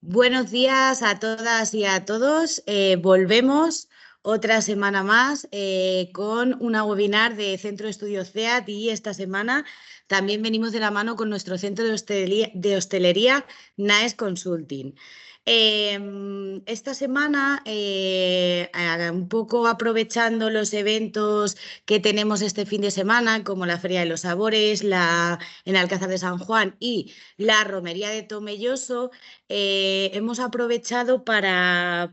Buenos días a todas y a todos. Volvemos otra semana más con una webinar de Centro de Estudios CEAT y esta semana también venimos de la mano con nuestro centro de hostelería NAES Consulting. Esta semana, un poco aprovechando los eventos que tenemos este fin de semana, como la Feria de los Sabores, en Alcázar de San Juan y la Romería de Tomelloso, hemos aprovechado para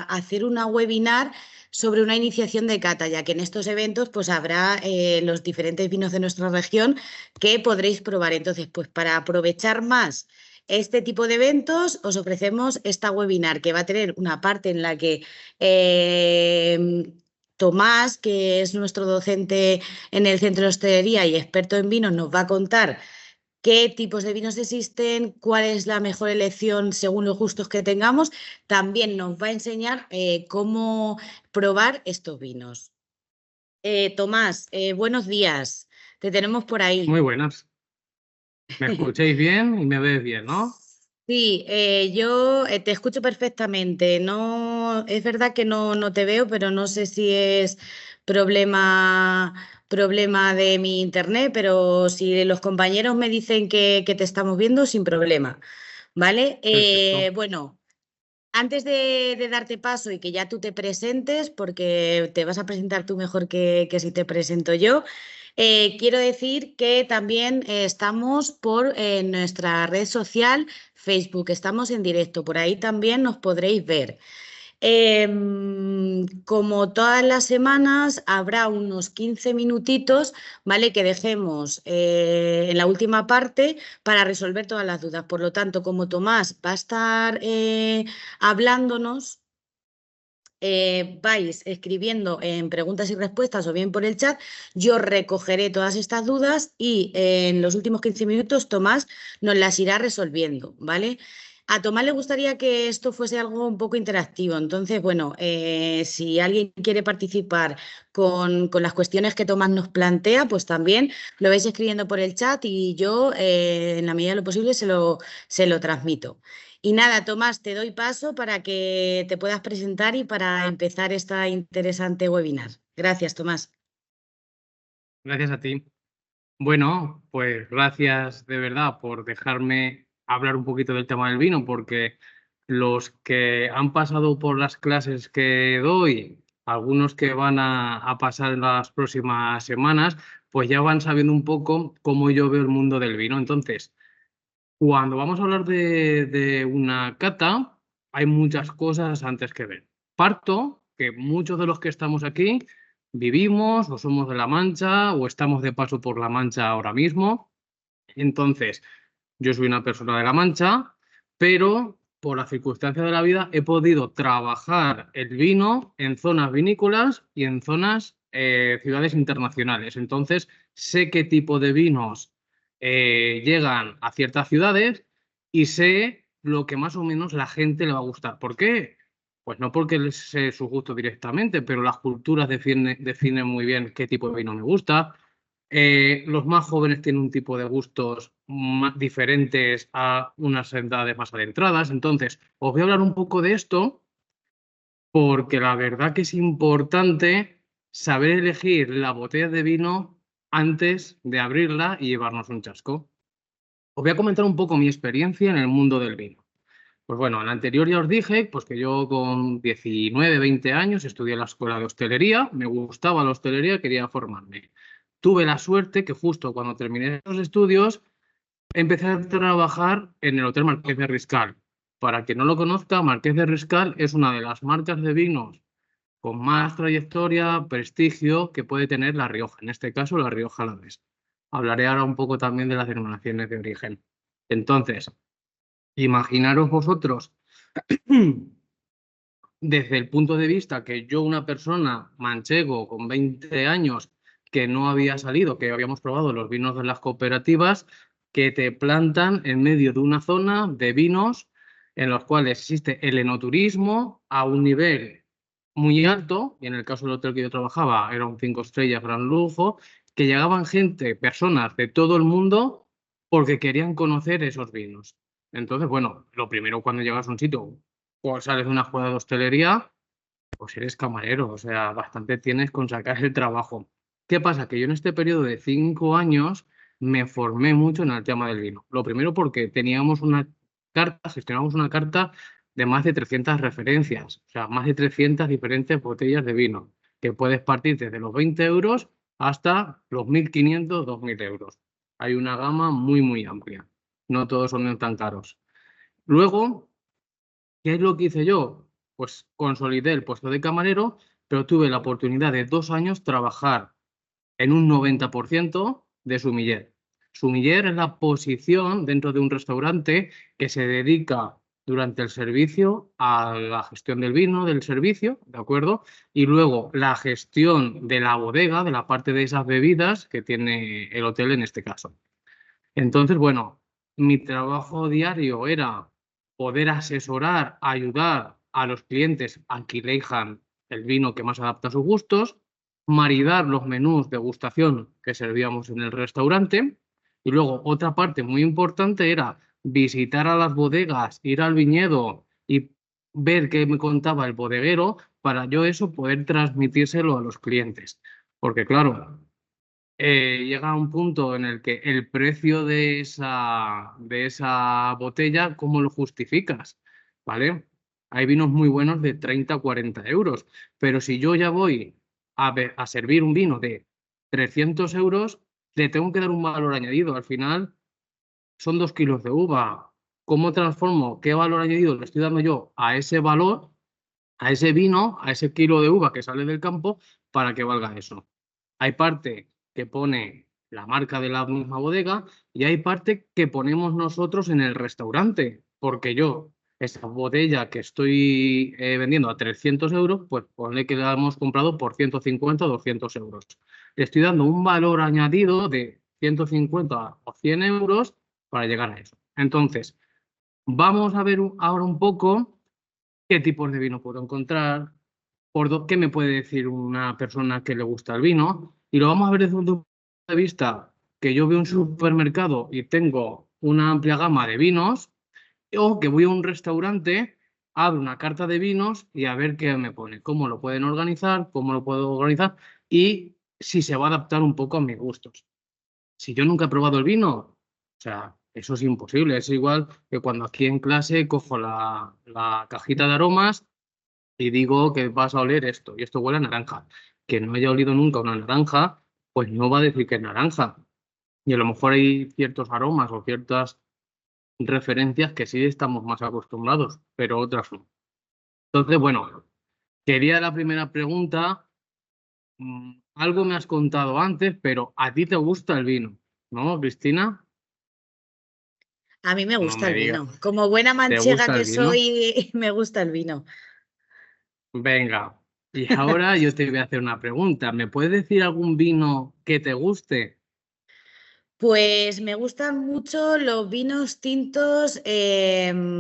hacer una webinar sobre una iniciación de cata, ya que en estos eventos pues habrá los diferentes vinos de nuestra región que podréis probar. Entonces, pues para aprovechar más este tipo de eventos, os ofrecemos esta webinar que va a tener una parte en la que Tomás, que es nuestro docente en el Centro de Hostelería y experto en vinos, nos va a contar qué tipos de vinos existen, cuál es la mejor elección según los gustos que tengamos. También nos va a enseñar cómo probar estos vinos. Tomás, buenos días. Te tenemos por Muy ahí. buenas. ¿Me escucháis bien y me veis bien, no? Sí, yo te escucho perfectamente. No, es verdad que no te veo, pero no sé si es problema de mi internet, pero si los compañeros me dicen que te estamos viendo, sin problema. ¿Vale? Perfecto. Bueno, antes de darte paso y que ya tú te presentes, porque te vas a presentar tú mejor que si te presento yo, quiero decir que también estamos por nuestra red social Facebook, estamos en directo, por ahí también nos podréis ver. Como todas las semanas, habrá unos 15 minutitos, ¿vale? Que dejemos en la última parte para resolver todas las dudas. Por lo tanto, como Tomás va a estar hablándonos, vais escribiendo en preguntas y respuestas o bien por el chat, yo recogeré todas estas dudas y en los últimos 15 minutos Tomás nos las irá resolviendo, ¿vale? A Tomás le gustaría que esto fuese algo un poco interactivo, entonces, bueno, si alguien quiere participar con las cuestiones que Tomás nos plantea, pues también lo vais escribiendo por el chat y yo, en la medida de lo posible, se lo transmito. Y nada, Tomás, te doy paso para que te puedas presentar y para empezar esta interesante webinar. Gracias, Tomás. Gracias a ti. Bueno, pues gracias de verdad por dejarme hablar un poquito del tema del vino, porque los que han pasado por las clases que doy, algunos que van a pasar en las próximas semanas, pues ya van sabiendo un poco cómo yo veo el mundo del vino. Entonces, cuando vamos a hablar de una cata, hay muchas cosas antes que ver. Parto que muchos de los que estamos aquí vivimos o somos de La Mancha o estamos de paso por La Mancha ahora mismo. Entonces, yo soy una persona de La Mancha, pero por las circunstancias de la vida he podido trabajar el vino en zonas vinícolas y en zonas, ciudades internacionales. Entonces, sé qué tipo de vinos llegan a ciertas ciudades y sé lo que más o menos la gente le va a gustar. ¿Por qué? Pues no porque les sé su gusto directamente, pero las culturas definen muy bien qué tipo de vino me gusta. Los más jóvenes tienen un tipo de gustos diferentes a unas edades más adentradas. Entonces, os voy a hablar un poco de esto porque la verdad que es importante saber elegir la botella de vino antes de abrirla y llevarnos un chasco. Os voy a comentar un poco mi experiencia en el mundo del vino. Pues bueno, en la anterior ya os dije pues que yo con 19, 20 años estudié en la escuela de hostelería, me gustaba la hostelería, quería formarme. Tuve la suerte que justo cuando terminé los estudios empecé a trabajar en el Hotel Marqués de Riscal. Para quien no lo conozca, Marqués de Riscal es una de las marcas de vinos con más trayectoria, prestigio que puede tener La Rioja, en este caso La Rioja Alavés. Hablaré ahora un poco también de las denominaciones de origen. Entonces, imaginaros vosotros desde el punto de vista que yo, una persona manchego con 20 años, que no había salido, que habíamos probado los vinos de las cooperativas, que te plantan en medio de una zona de vinos en los cuales existe el enoturismo a un nivel muy alto, y en el caso del hotel que yo trabajaba era un 5 estrellas gran lujo, que llegaban gente, personas de todo el mundo, porque querían conocer esos vinos. Entonces, bueno, lo primero cuando llegas a un sitio, o sales de una escuela de hostelería, pues eres camarero, o sea, bastante tienes con sacar el trabajo. ¿Qué pasa? Que yo en este periodo de 5 años me formé mucho en el tema del vino. Lo primero porque teníamos una carta, gestionábamos una carta de más de 300 referencias, o sea, más de 300 diferentes botellas de vino, que puedes partir desde los 20 euros hasta los 1.500, 2.000 euros. Hay una gama muy, muy amplia. No todos son tan caros. Luego, ¿qué es lo que hice yo? Pues consolidé el puesto de camarero, pero tuve la oportunidad de 2 años trabajar en un 90% de sumiller. Sumiller es la posición dentro de un restaurante que se dedica durante el servicio a la gestión del vino, del servicio, ¿de acuerdo? Y luego la gestión de la bodega, de la parte de esas bebidas que tiene el hotel en este caso. Entonces, bueno, mi trabajo diario era poder asesorar, ayudar a los clientes a que elijan el vino que más adapta a sus gustos, maridar los menús de degustación que servíamos en el restaurante y luego otra parte muy importante era visitar a las bodegas, ir al viñedo y ver qué me contaba el bodeguero para yo eso poder transmitírselo a los clientes. Porque claro, llega a un punto en el que el precio de esa botella, ¿cómo lo justificas? ¿Vale? Hay vinos muy buenos de 30 o 40 euros, pero si yo ya voy a servir un vino de 300 euros, le tengo que dar un valor añadido. Al final son 2 kilos de uva. ¿Cómo transformo? ¿Qué valor añadido le estoy dando yo a ese valor, a ese vino, a ese kilo de uva que sale del campo para que valga eso? Hay parte que pone la marca de la misma bodega y hay parte que ponemos nosotros en el restaurante, porque yo, esa botella que estoy vendiendo a 300 euros, pues ponle que la hemos comprado por 150 o 200 euros. Le estoy dando un valor añadido de 150 o 100 euros para llegar a eso. Entonces, vamos a ver ahora un poco qué tipos de vino puedo encontrar, qué me puede decir una persona que le gusta el vino, y lo vamos a ver desde un punto de vista que yo veo un supermercado y tengo una amplia gama de vinos, o que voy a un restaurante, abro una carta de vinos y a ver qué me pone, cómo lo pueden organizar, cómo lo puedo organizar y si se va a adaptar un poco a mis gustos. Si yo nunca he probado el vino, o sea, eso es imposible. Es igual que cuando aquí en clase cojo la cajita de aromas y digo que vas a oler esto y esto huele a naranja. Quien no haya olido nunca una naranja, pues no va a decir que es naranja. Y a lo mejor hay ciertos aromas o ciertas referencias que sí estamos más acostumbrados, pero otras no. Entonces, bueno, quería la primera pregunta. Algo me has contado antes, pero ¿a ti te gusta el vino? ¿No, Cristina? A mí me No gusta me el digas. vino. Como buena ¿Te manchega gusta que el vino? soy, me gusta el vino. Venga. Y ahora yo te voy a hacer una pregunta. ¿Me puedes decir algún vino que te guste? Pues me gustan mucho los vinos tintos Ribera,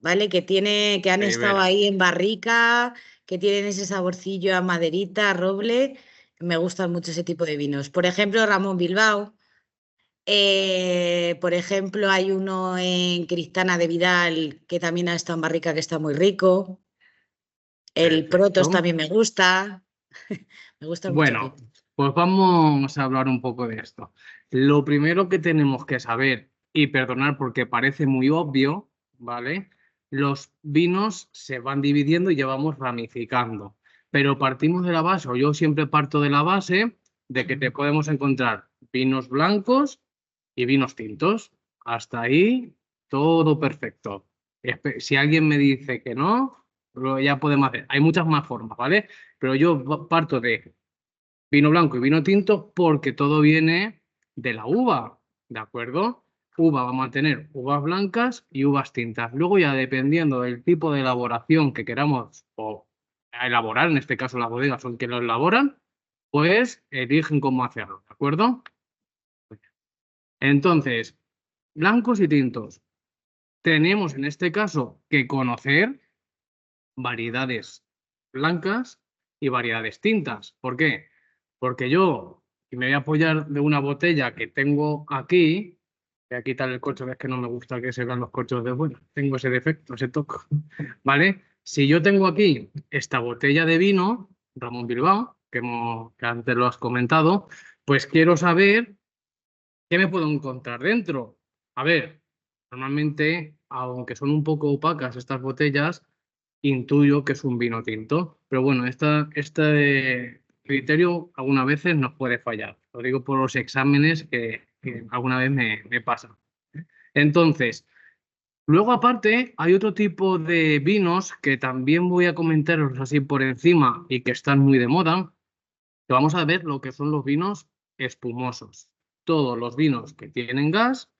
¿vale? Que han estado Rivera. ahí en barrica, que tienen ese saborcillo a maderita, a roble. Me gustan mucho ese tipo de vinos. Por ejemplo, Ramón Bilbao. Por ejemplo, hay uno en Cristana de Vidal que también ha estado en barrica que está muy rico. El Protos Perfecto. también me gusta. Me gustan muchos Bueno, vinos. pues vamos a hablar un poco de esto. Lo primero que tenemos que saber, y perdonar porque parece muy obvio, ¿vale? Los vinos se van dividiendo y ya vamos ramificando. Pero partimos de la base, o yo siempre parto de la base, de que te podemos encontrar vinos blancos y vinos tintos. Hasta ahí, todo perfecto. Si alguien me dice que no, ya podemos hacer. Hay muchas más formas, ¿vale? Pero yo parto de vino blanco y vino tinto porque todo viene de la uva, ¿de acuerdo? Uva, vamos a tener uvas blancas y uvas tintas. Luego ya dependiendo del tipo de elaboración que queramos o elaborar, en este caso las bodegas son quienes lo elaboran, pues eligen cómo hacerlo, ¿de acuerdo? Entonces, blancos y tintos. Tenemos en este caso que conocer variedades blancas y variedades tintas. ¿Por qué? Porque yo, y me voy a apoyar de una botella que tengo aquí, Voy a quitar el corcho, que es que no me gusta que se vean los corchos de fuera. Tengo ese defecto, ese toque. ¿Vale? Si yo tengo aquí esta botella de vino, Ramón Bilbao, que antes lo has comentado, pues quiero saber qué me puedo encontrar dentro. A ver, normalmente, aunque son un poco opacas estas botellas, intuyo que es un vino tinto. Pero bueno, este criterio algunas veces nos puede fallar. Lo digo por los exámenes que alguna vez me pasa. Entonces, luego aparte hay otro tipo de vinos que también voy a comentaros así por encima y que están muy de moda, que vamos a ver lo que son los vinos espumosos. Todos los vinos que tienen gas,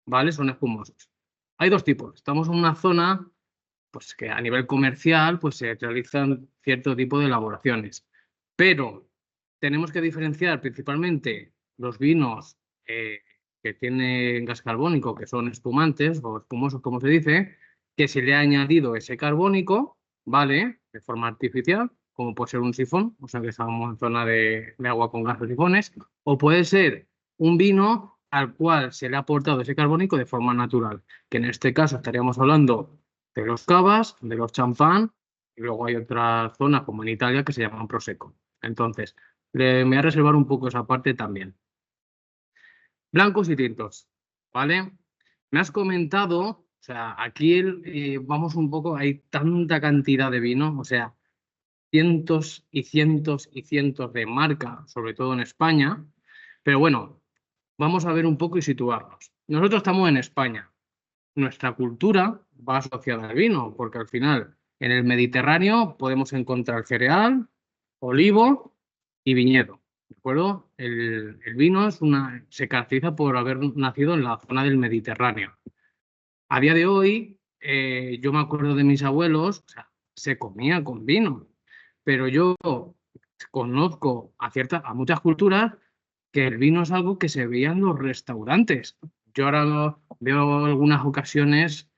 ¿vale? Son espumosos. Hay dos tipos. Estamos en una zona pues que a nivel comercial pues se realizan cierto tipo de elaboraciones, pero tenemos que diferenciar principalmente los vinos que tienen gas carbónico, que son espumantes o espumosos como se dice, que se le ha añadido ese carbónico, ¿vale? De forma artificial, como puede ser un sifón, o sea que estamos en zona de agua con gas de sifones, o puede ser un vino al cual se le ha aportado ese carbónico de forma natural, que en este caso estaríamos hablando de los cavas, de los champán, y luego hay otras zonas como en Italia que se llaman prosecco. Entonces, me voy a reservar un poco esa parte también. Blancos y tintos, ¿vale? Me has comentado, o sea, aquí vamos un poco, hay tanta cantidad de vino, o sea, cientos y cientos y cientos de marcas, sobre todo en España, pero bueno, vamos a ver un poco y situarnos. Nosotros estamos en España. Nuestra cultura va asociada al vino, porque al final en el Mediterráneo podemos encontrar cereal, olivo y viñedo. ¿De acuerdo? El vino se caracteriza por haber nacido en la zona del Mediterráneo. A día de hoy, yo me acuerdo de mis abuelos, o sea, se comía con vino, pero yo conozco a muchas culturas que el vino es algo que se veía en los restaurantes. Yo ahora veo algunas ocasiones,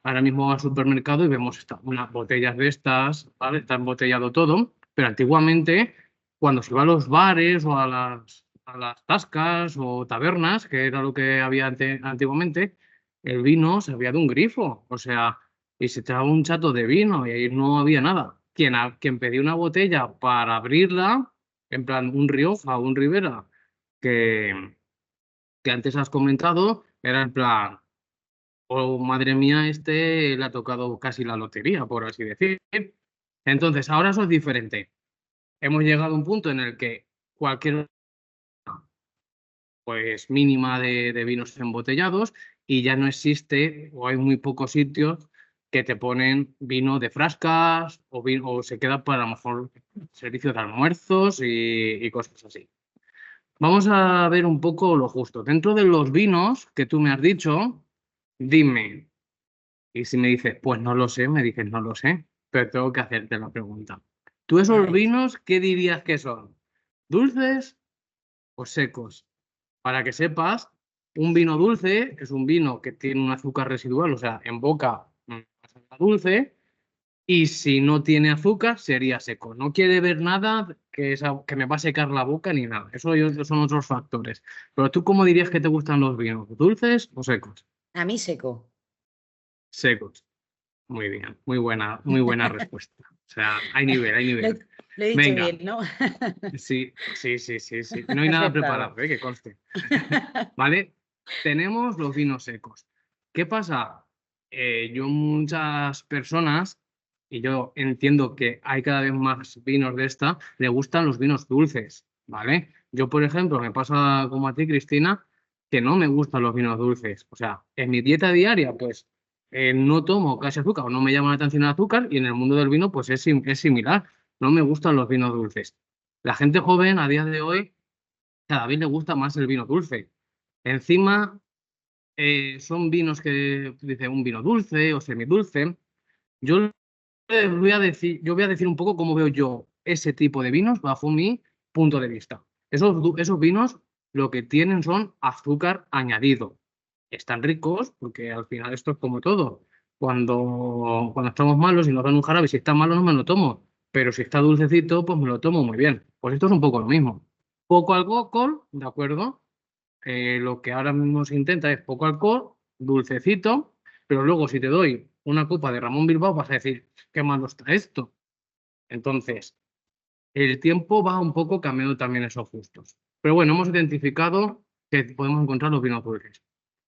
ahora mismo al supermercado y vemos unas botellas de estas, ¿vale? Está embotellado todo, pero antiguamente, cuando se iba a los bares o a las tascas o tabernas, que era lo que había antiguamente, el vino se había de un grifo, o sea, y se echaba un chato de vino y ahí no había nada. Quien pedía una botella para abrirla, en plan un Rioja o un Ribera, que, que antes has comentado, era en plan, oh madre mía, este le ha tocado casi la lotería, por así decir. Entonces, ahora eso es diferente. Hemos llegado a un punto en el que cualquier pues mínima de vinos embotellados y ya no existe o hay muy pocos sitios que te ponen vino de frascas o se queda para a lo mejor servicios de almuerzos y cosas así. Vamos a ver un poco lo justo. Dentro de los vinos que tú me has dicho, dime, y si me dices, pues no lo sé, me dices, no lo sé, pero tengo que hacerte la pregunta. ¿Tú esos Vale. vinos qué dirías que son? ¿Dulces o secos? Para que sepas, un vino dulce es un vino que tiene un azúcar residual, o sea, en boca dulce, y si no tiene azúcar sería seco. No quiere ver nada que me va a secar la boca ni nada. Eso son otros factores. Pero tú, ¿cómo dirías que te gustan los vinos? ¿Dulces o secos? A mí seco. Secos. Muy bien, muy buena respuesta. O sea, hay nivel, hay Lo, nivel. lo he dicho Venga, bien, ¿no? sí, sí, sí, sí, sí. No hay He nada acertado. preparado, que conste. ¿Vale? Tenemos los vinos secos. ¿Qué pasa? Yo muchas personas, y yo entiendo que hay cada vez más vinos de esta, le gustan los vinos dulces, ¿vale? Yo, por ejemplo, me pasa como a ti, Cristina, que no me gustan los vinos dulces. O sea, en mi dieta diaria, pues no tomo casi azúcar o no me llama la atención el azúcar y en el mundo del vino, pues es similar. No me gustan los vinos dulces. La gente joven a día de hoy cada vez le gusta más el vino dulce. Encima, son vinos que dice un vino dulce o semidulce. Yo yo voy a decir un poco cómo veo yo ese tipo de vinos bajo mi punto de vista. Esos vinos lo que tienen son azúcar añadido. Están ricos porque al final esto es como todo. Cuando estamos malos y nos dan un jarabe, si está malo no me lo tomo, pero si está dulcecito, pues me lo tomo muy bien. Pues esto es un poco lo mismo. Poco alcohol, ¿de acuerdo? lo que ahora mismo se intenta es poco alcohol, dulcecito, pero luego si te doy una copa de Ramón Bilbao vas a decir, qué malo está esto. Entonces, el tiempo va un poco cambiando también esos gustos. Pero bueno, hemos identificado que podemos encontrar los vinos dulces.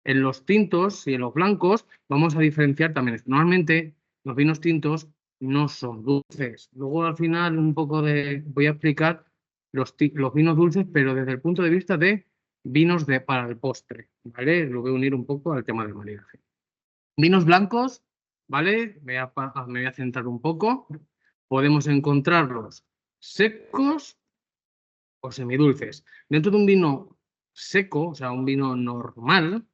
En los tintos y en los blancos vamos a diferenciar también esto. Normalmente los vinos tintos no son dulces. Luego al final voy a explicar los vinos dulces, pero desde el punto de vista de vinos para el postre, ¿vale? Lo voy a unir un poco al tema del maridaje. Vinos blancos, ¿vale? Me voy a centrar un poco. Podemos encontrarlos secos o semidulces. Dentro de un vino seco, o sea, un vino normal,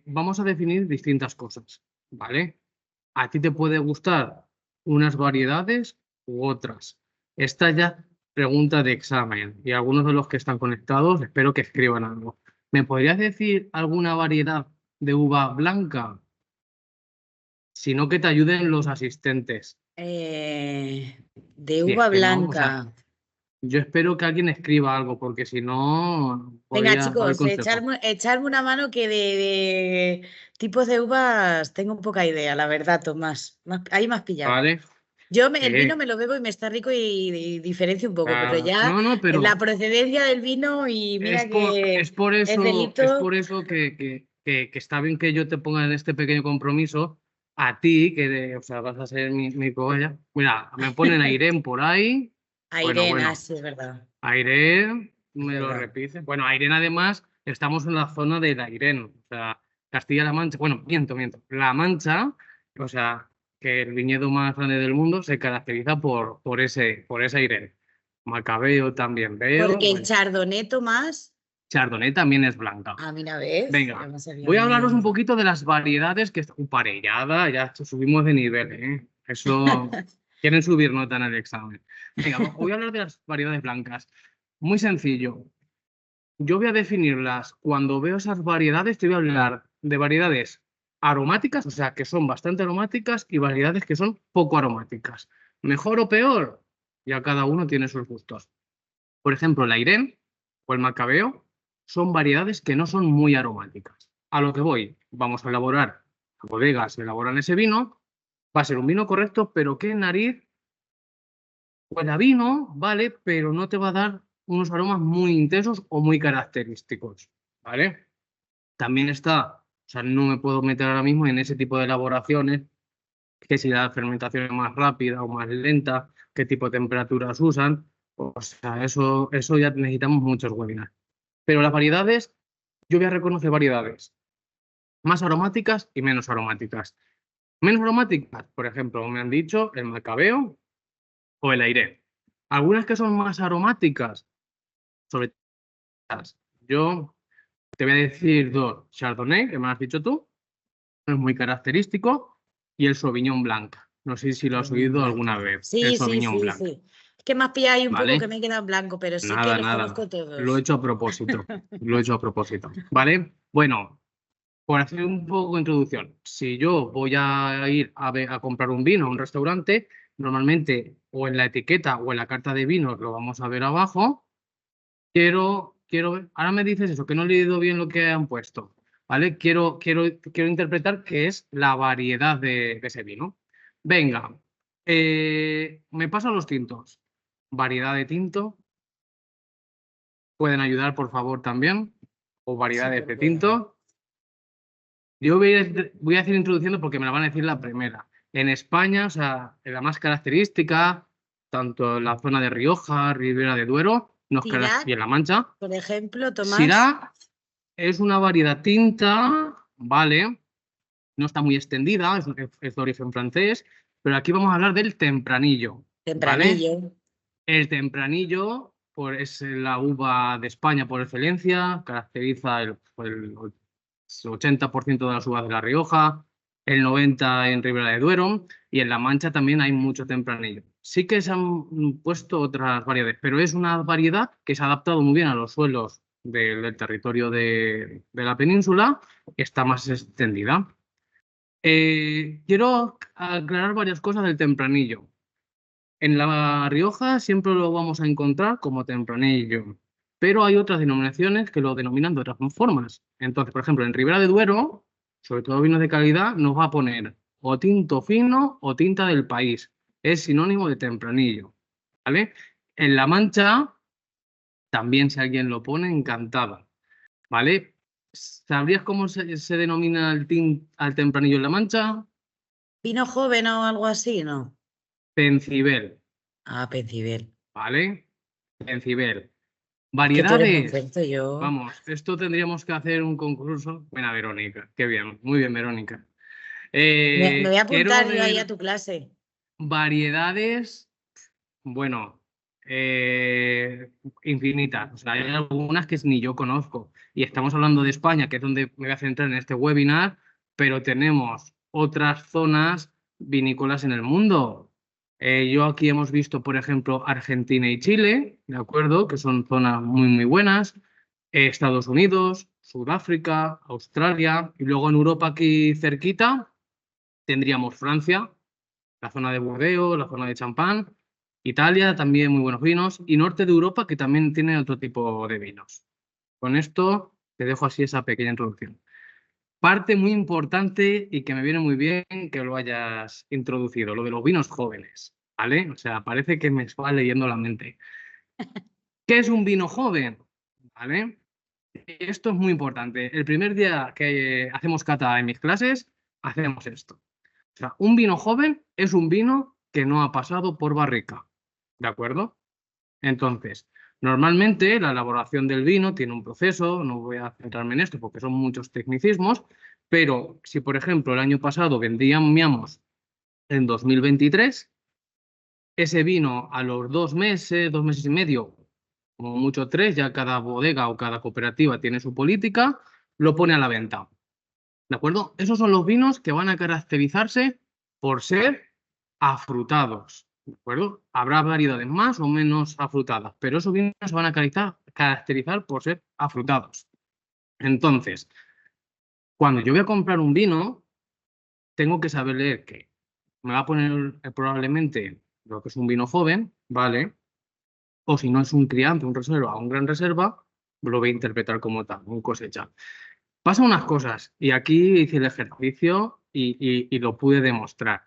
vamos a definir distintas cosas, ¿vale? A ti te puede gustar unas variedades u otras. Esta ya pregunta de examen y algunos de los que están conectados espero que escriban algo. ¿Me podrías decir alguna variedad de uva blanca? Si no, que te ayuden los asistentes. De Si uva es que no, o sea, blanca. yo espero que alguien escriba algo porque si no, Venga, podría haber chicos, consejo. echarme una mano que de tipos de uvas tengo poca idea, la verdad, Tomás. Ahí me has pillado. ¿Vale? El vino me lo bebo y me está rico y diferencio un poco, pero ya No, no, la pero procedencia del vino y mira que es por es eso delito. que está bien que yo te ponga en este pequeño compromiso a ti, o sea, vas a ser mi cobaya. Mira, me ponen a Irene por ahí. Irene, Bueno, sí, es verdad. a Irene Es me lo verdad. repite. Bueno, a Irene además estamos en la zona de la Irene, o sea, Castilla-La Mancha, bueno, miento. La Mancha, o sea, que el viñedo más grande del mundo se caracteriza por esa Irene. Macabeo también veo, Porque el bueno. Chardonnay, Tomás. Chardonnay también es blanca. Mira, ¿ves? Yo Venga, no sabía voy a hablaros un ni. poquito de las variedades que parellada, ya subimos de nivel, ¿eh? Eso quieren subir nota en el examen. Venga, voy a hablar de las variedades blancas. Muy sencillo. Yo voy a definirlas. Cuando veo esas variedades, te voy a hablar de variedades aromáticas, o sea, que son bastante aromáticas, y variedades que son poco aromáticas. ¿Mejor o peor? Ya cada uno tiene sus gustos. Por ejemplo, la Irene o el Macabeo son variedades que no son muy aromáticas. A lo que voy, vamos a elaborar, bodegas elaboran ese vino, va a ser un vino correcto, pero que en nariz huele a vino, ¿vale? Pero no te va a dar unos aromas muy intensos o muy característicos, ¿vale? También está, o sea, no me puedo meter ahora mismo en ese tipo de elaboraciones, que si la fermentación es más rápida o más lenta, qué tipo de temperaturas usan, o sea, eso ya necesitamos muchos webinars. Pero las variedades, yo voy a reconocer variedades más aromáticas y menos aromáticas. Menos aromáticas, por ejemplo, me han dicho el Macabeo o el Airé. Algunas que son más aromáticas, sobre todo, yo te voy a decir dos. Chardonnay, que me has dicho tú, es muy característico, y el Sauvignon Blanc. No sé si lo has oído alguna vez, el Sí, sí, Sauvignon sí, Blanc, sí. Es que me has pillado ahí un poco que ¿vale? me he quedado en blanco, pero sí que Nada, los nada. conozco Lo he todos. hecho a propósito. Lo he hecho a propósito, ¿vale? Bueno, por hacer un poco de introducción, si yo voy a ir a comprar un vino a un restaurante, normalmente o en la etiqueta o en la carta de vinos lo vamos a ver abajo. Quiero ver, ahora me dices eso, que no he leído bien lo que han puesto, ¿vale? Quiero interpretar qué es la variedad de ese vino. Venga, me paso a los tintos. Variedad de tinto, pueden ayudar, por favor, también, o Sí, variedades de porque. tinto. Yo voy a decir introduciendo porque me la van a decir la primera. En España, o sea, en la más característica, tanto en la zona de Rioja, Ribera de Duero, Syrah, y en La Mancha, por ejemplo, Tomás. Syrah es una variedad tinta, ¿vale? No está muy extendida, es de origen francés, pero aquí vamos a hablar del tempranillo, ¿vale? Tempranillo. El tempranillo es la uva de España por excelencia, caracteriza el 80% de las uvas de La Rioja, el 90% en Ribera de Duero y en La Mancha también hay mucho tempranillo. Sí que se han puesto otras variedades, pero es una variedad que se ha adaptado muy bien a los suelos del territorio de la península, que está más extendida. Quiero aclarar varias cosas del tempranillo. En La Rioja siempre lo vamos a encontrar como tempranillo. pero hay otras denominaciones que lo denominan de otras formas. Entonces, por ejemplo, en Ribera de Duero, sobre todo vinos de calidad, nos va a poner o tinto fino o tinta del país. Es sinónimo de tempranillo, ¿vale? En La Mancha, también si alguien lo pone, encantado, ¿vale? ¿Sabrías cómo se denomina al tempranillo en La Mancha? ¿Vino joven o algo así? No. Pencibel, Ah, Pencibel. ¿vale? Pencibel. Que tú eres muy Variedades. experto, yo. Vamos, esto tendríamos que hacer un concurso. Buena, Verónica. Qué bien. Muy bien, Verónica. Me voy a Quiero apuntar yo ahí a ver tu clase. variedades, bueno, infinitas. O sea, hay algunas que ni yo conozco. Y estamos hablando de España, que es donde me voy a centrar en este webinar, pero tenemos otras zonas vinícolas en el mundo. Yo aquí hemos visto, por ejemplo, Argentina y Chile, ¿de acuerdo? Que son zonas muy, muy buenas. Estados Unidos, Sudáfrica, Australia. Y luego en Europa, aquí cerquita, tendríamos Francia, la zona de Burdeos, la zona de Champán, Italia, también muy buenos vinos, y norte de Europa, que también tiene otro tipo de vinos. Con esto te dejo así esa pequeña introducción. Parte muy importante y que me viene muy bien que lo hayas introducido, lo de los vinos jóvenes, ¿vale? O sea, parece que me está leyendo la mente. ¿Qué es un vino joven? ¿Vale? Esto es muy importante. El primer día que hacemos cata en mis clases, hacemos esto. O sea, un vino joven es un vino que no ha pasado por barrica, ¿de acuerdo? Entonces, normalmente la elaboración del vino tiene un proceso, no voy a centrarme en esto porque son muchos tecnicismos, pero si, por ejemplo, el año pasado vendíamos en 2023, ese vino a los 2 meses y medio, como mucho 3, ya cada bodega o cada cooperativa tiene su política, lo pone a la venta. ¿De acuerdo? Esos son los vinos que van a caracterizarse por ser afrutados. ¿De acuerdo? Habrá variedades más o menos afrutadas, pero esos vinos se van a caracterizar por ser afrutados. Entonces, cuando yo voy a comprar un vino, tengo que saber leer que me va a poner probablemente lo que es un vino joven, ¿vale? O si no es un criante, un reserva o un gran reserva, lo voy a interpretar como tal, un cosecha. Pasan unas cosas, y aquí hice el ejercicio y lo pude demostrar.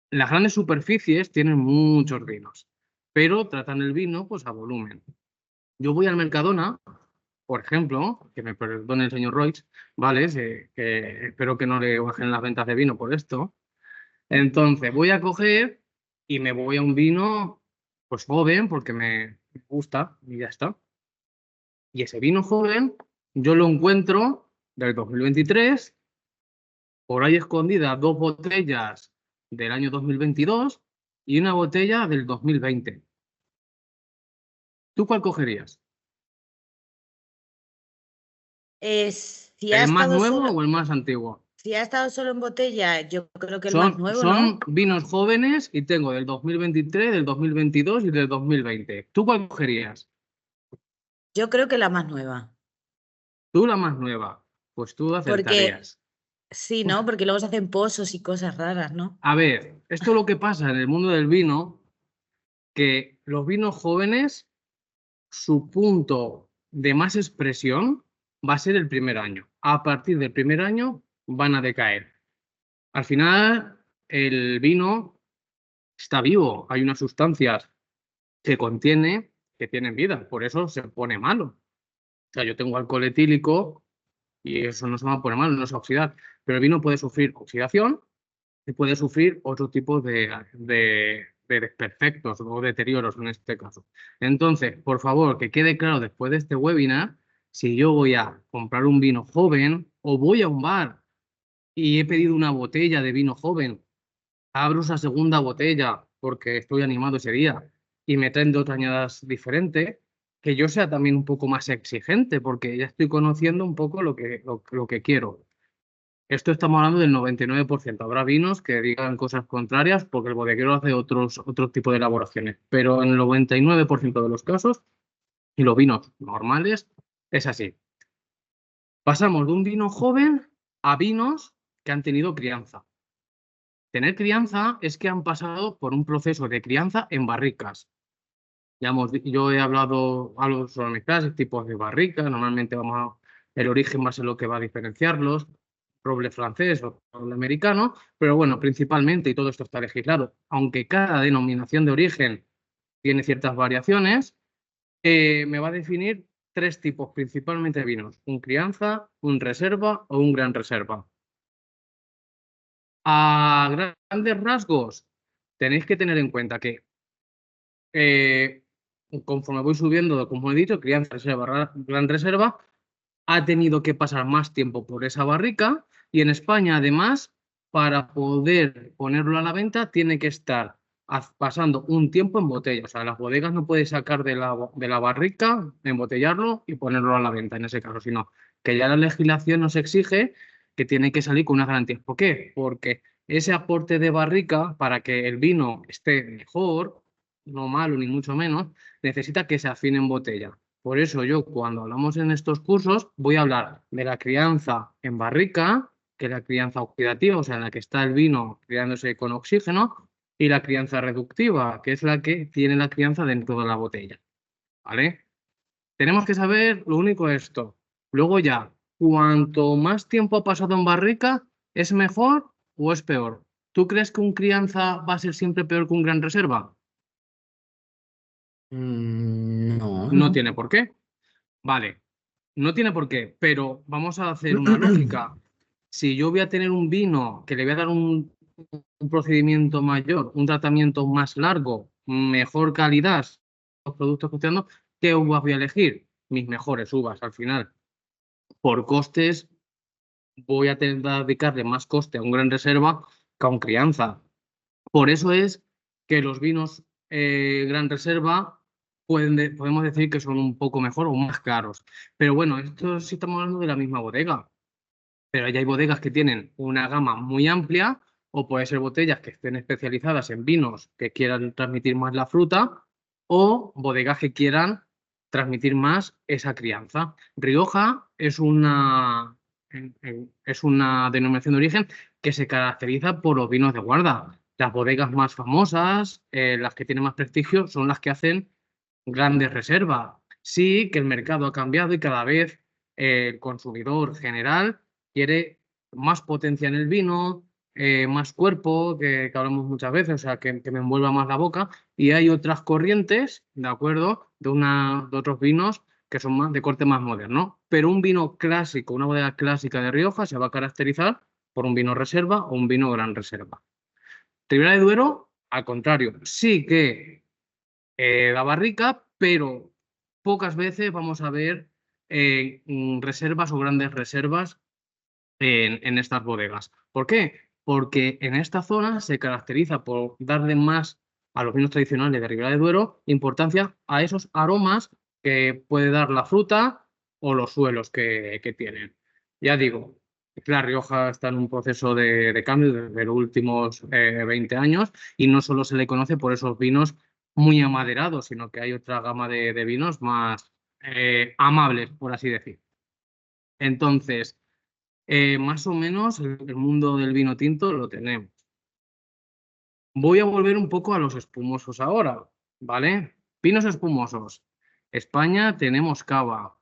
Las grandes superficies tienen muchos vinos, pero tratan el vino pues a volumen. Yo voy al Mercadona, por ejemplo, que me perdone el señor Royce, ¿vale? Que espero que no le bajen las ventas de vino por esto. Entonces, voy a coger y me voy a un vino pues joven, porque me gusta y ya está. Y ese vino joven yo lo encuentro del 2023, por ahí escondidas 2 botellas del año 2022 y una botella del 2020. ¿Tú cuál cogerías? Si ha ¿El más estado nuevo solo, o el más antiguo? si ha estado solo en botella, yo creo que el más Son, nuevo, son ¿no? vinos jóvenes y tengo del 2023, del 2022 y del 2020. ¿Tú cuál cogerías? Yo creo que la más nueva. Tú la más nueva. Pues tú Porque, acertarías. sí, ¿no? Porque luego se hacen pozos y cosas raras, ¿no? A ver, esto es lo que pasa en el mundo del vino, que los vinos jóvenes, su punto de más expresión va a ser el primer año. A partir del primer año van a decaer. Al final, el vino está vivo. Hay unas sustancias que contiene que tienen vida. Por eso se pone malo. O sea, yo tengo alcohol etílico y eso no se va a poner malo, no se va a oxidar. Pero el vino puede sufrir oxidación y puede sufrir otro tipo de desperfectos o deterioros en este caso. Entonces, por favor, que quede claro después de este webinar, si yo voy a comprar un vino joven o voy a un bar y he pedido una botella de vino joven, abro esa segunda botella porque estoy animado ese día y me traen de otra añadas diferente, que yo sea también un poco más exigente porque ya estoy conociendo un poco lo que quiero. Esto estamos hablando del 99%. Habrá vinos que digan cosas contrarias porque el bodeguero hace otro tipo de elaboraciones, pero en el 99% de los casos, y los vinos normales, es así. Pasamos de un vino joven a vinos que han tenido crianza. Tener crianza es que han pasado por un proceso de crianza en barricas. Yo he algo sobre mis clases, tipos de barrica. Normalmente el origen va a ser lo que va a diferenciarlos, roble francés o roble americano, pero bueno, principalmente, y todo esto está legislado, aunque cada denominación de origen tiene ciertas variaciones, me va a definir tres tipos principalmente de vinos: un crianza, un reserva o un gran reserva. A grandes rasgos, tenéis que tener en cuenta que conforme voy subiendo, como he dicho, crianza, reserva, gran reserva, ha tenido que pasar más tiempo por esa barrica, y en España, además, para poder ponerlo a la venta, tiene que estar pasando un tiempo en botella. O sea, las bodegas no pueden sacar de la barrica, embotellarlo y ponerlo a la venta en ese caso, sino que ya la legislación nos exige que tiene que salir con unas garantías. ¿Por qué? Porque ese aporte de barrica, para que el vino esté mejor, no malo ni mucho menos, necesita que se afine en botella. Por eso yo, cuando hablamos en estos cursos, voy a hablar de la crianza en barrica, que es la crianza oxidativa, o sea, en la que está el vino criándose con oxígeno, y la crianza reductiva, que es la que tiene la crianza dentro de la botella. ¿Vale? Tenemos que saber lo único esto. Luego ya, cuanto más tiempo ha pasado en barrica, ¿es mejor o es peor? ¿Tú crees que un crianza va a ser siempre peor que un gran reserva? No, No no. tiene por qué. Vale, no tiene por qué, pero vamos a hacer una lógica. Si yo voy a tener un vino que le voy a dar un procedimiento mayor, un tratamiento más largo, mejor calidad, los productos que estoy dando, ¿qué uvas voy a elegir? Mis mejores uvas al final. Por costes, voy a tener que dedicarle más coste a un gran reserva que a un crianza. Por eso es que los vinos Gran Reserva podemos decir que son un poco mejor o más caros. Pero bueno, esto sí estamos hablando de la misma bodega. Pero ya hay bodegas que tienen una gama muy amplia, o puede ser botellas que estén especializadas en vinos que quieran transmitir más la fruta, o bodegas que quieran transmitir más esa crianza. Rioja es una denominación de origen que se caracteriza por los vinos de guarda. Las bodegas más famosas, las que tienen más prestigio, son las que hacen grandes reservas. Sí que el mercado ha cambiado y cada vez el consumidor general quiere más potencia en el vino, más cuerpo, que hablamos muchas veces, o sea, que me envuelva más la boca. Y hay otras corrientes, ¿de acuerdo?, de otros vinos que son más de corte más moderno. Pero un vino clásico, una bodega clásica de Rioja, se va a caracterizar por un vino reserva o un vino gran reserva. Ribera de Duero, al contrario, sí que da barrica, pero pocas veces vamos a ver reservas o grandes reservas en estas bodegas. ¿Por qué? Porque en esta zona se caracteriza por darle más a los vinos tradicionales de Ribera de Duero importancia a esos aromas que puede dar la fruta o los suelos que tienen. Ya digo, La Rioja está en un proceso de cambio desde los últimos 20 años, y no solo se le conoce por esos vinos muy amaderados, sino que hay otra gama de vinos más amables, por así decir. Entonces, más o menos el mundo del vino tinto lo tenemos. Voy a volver un poco a los espumosos ahora, ¿vale? Vinos espumosos. España tenemos cava.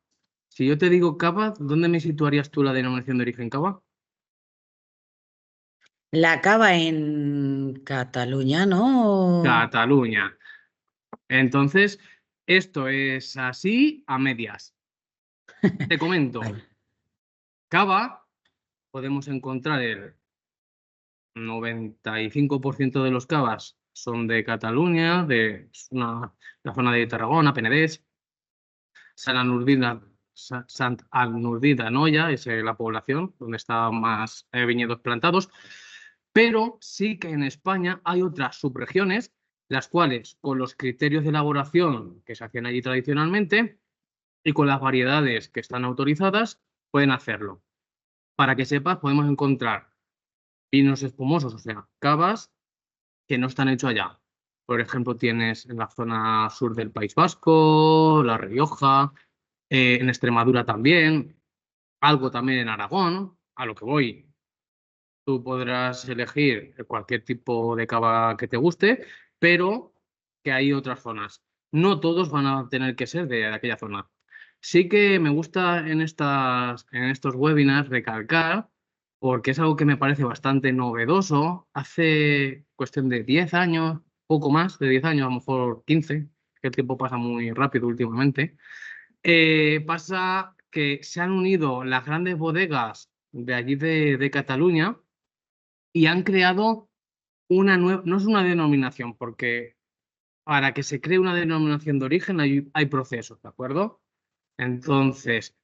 Si yo te digo cava, ¿dónde me situarías tú la denominación de origen cava? La cava en Cataluña, ¿no? Cataluña. Entonces, esto es así a medias. Te comento, Vale. cava podemos encontrar el 95% de los cavas son de Cataluña, la zona de Tarragona, Penedès. Sant Anurdí d'Anoia es la población donde están más viñedos plantados, pero sí que en España hay otras subregiones, las cuales, con los criterios de elaboración que se hacían allí tradicionalmente y con las variedades que están autorizadas, pueden hacerlo. Para que sepas, podemos encontrar vinos espumosos, o sea, cavas que no están hechos allá. Por ejemplo, tienes en la zona sur del País Vasco, La Rioja, en Extremadura también, algo también en Aragón. A lo que voy, tú podrás elegir cualquier tipo de cava que te guste, pero que hay otras zonas. no todos van a tener que ser de aquella zona. Sí que me gusta en estos webinars recalcar, porque es algo que me parece bastante novedoso. Hace cuestión de 10 años, poco más de 10 años, a lo mejor 15, que el tiempo pasa muy rápido últimamente, pasa que se han unido las grandes bodegas de allí de Cataluña y han creado una nueva, no es una denominación, porque para que se cree una denominación de origen hay procesos, ¿de acuerdo? Entonces,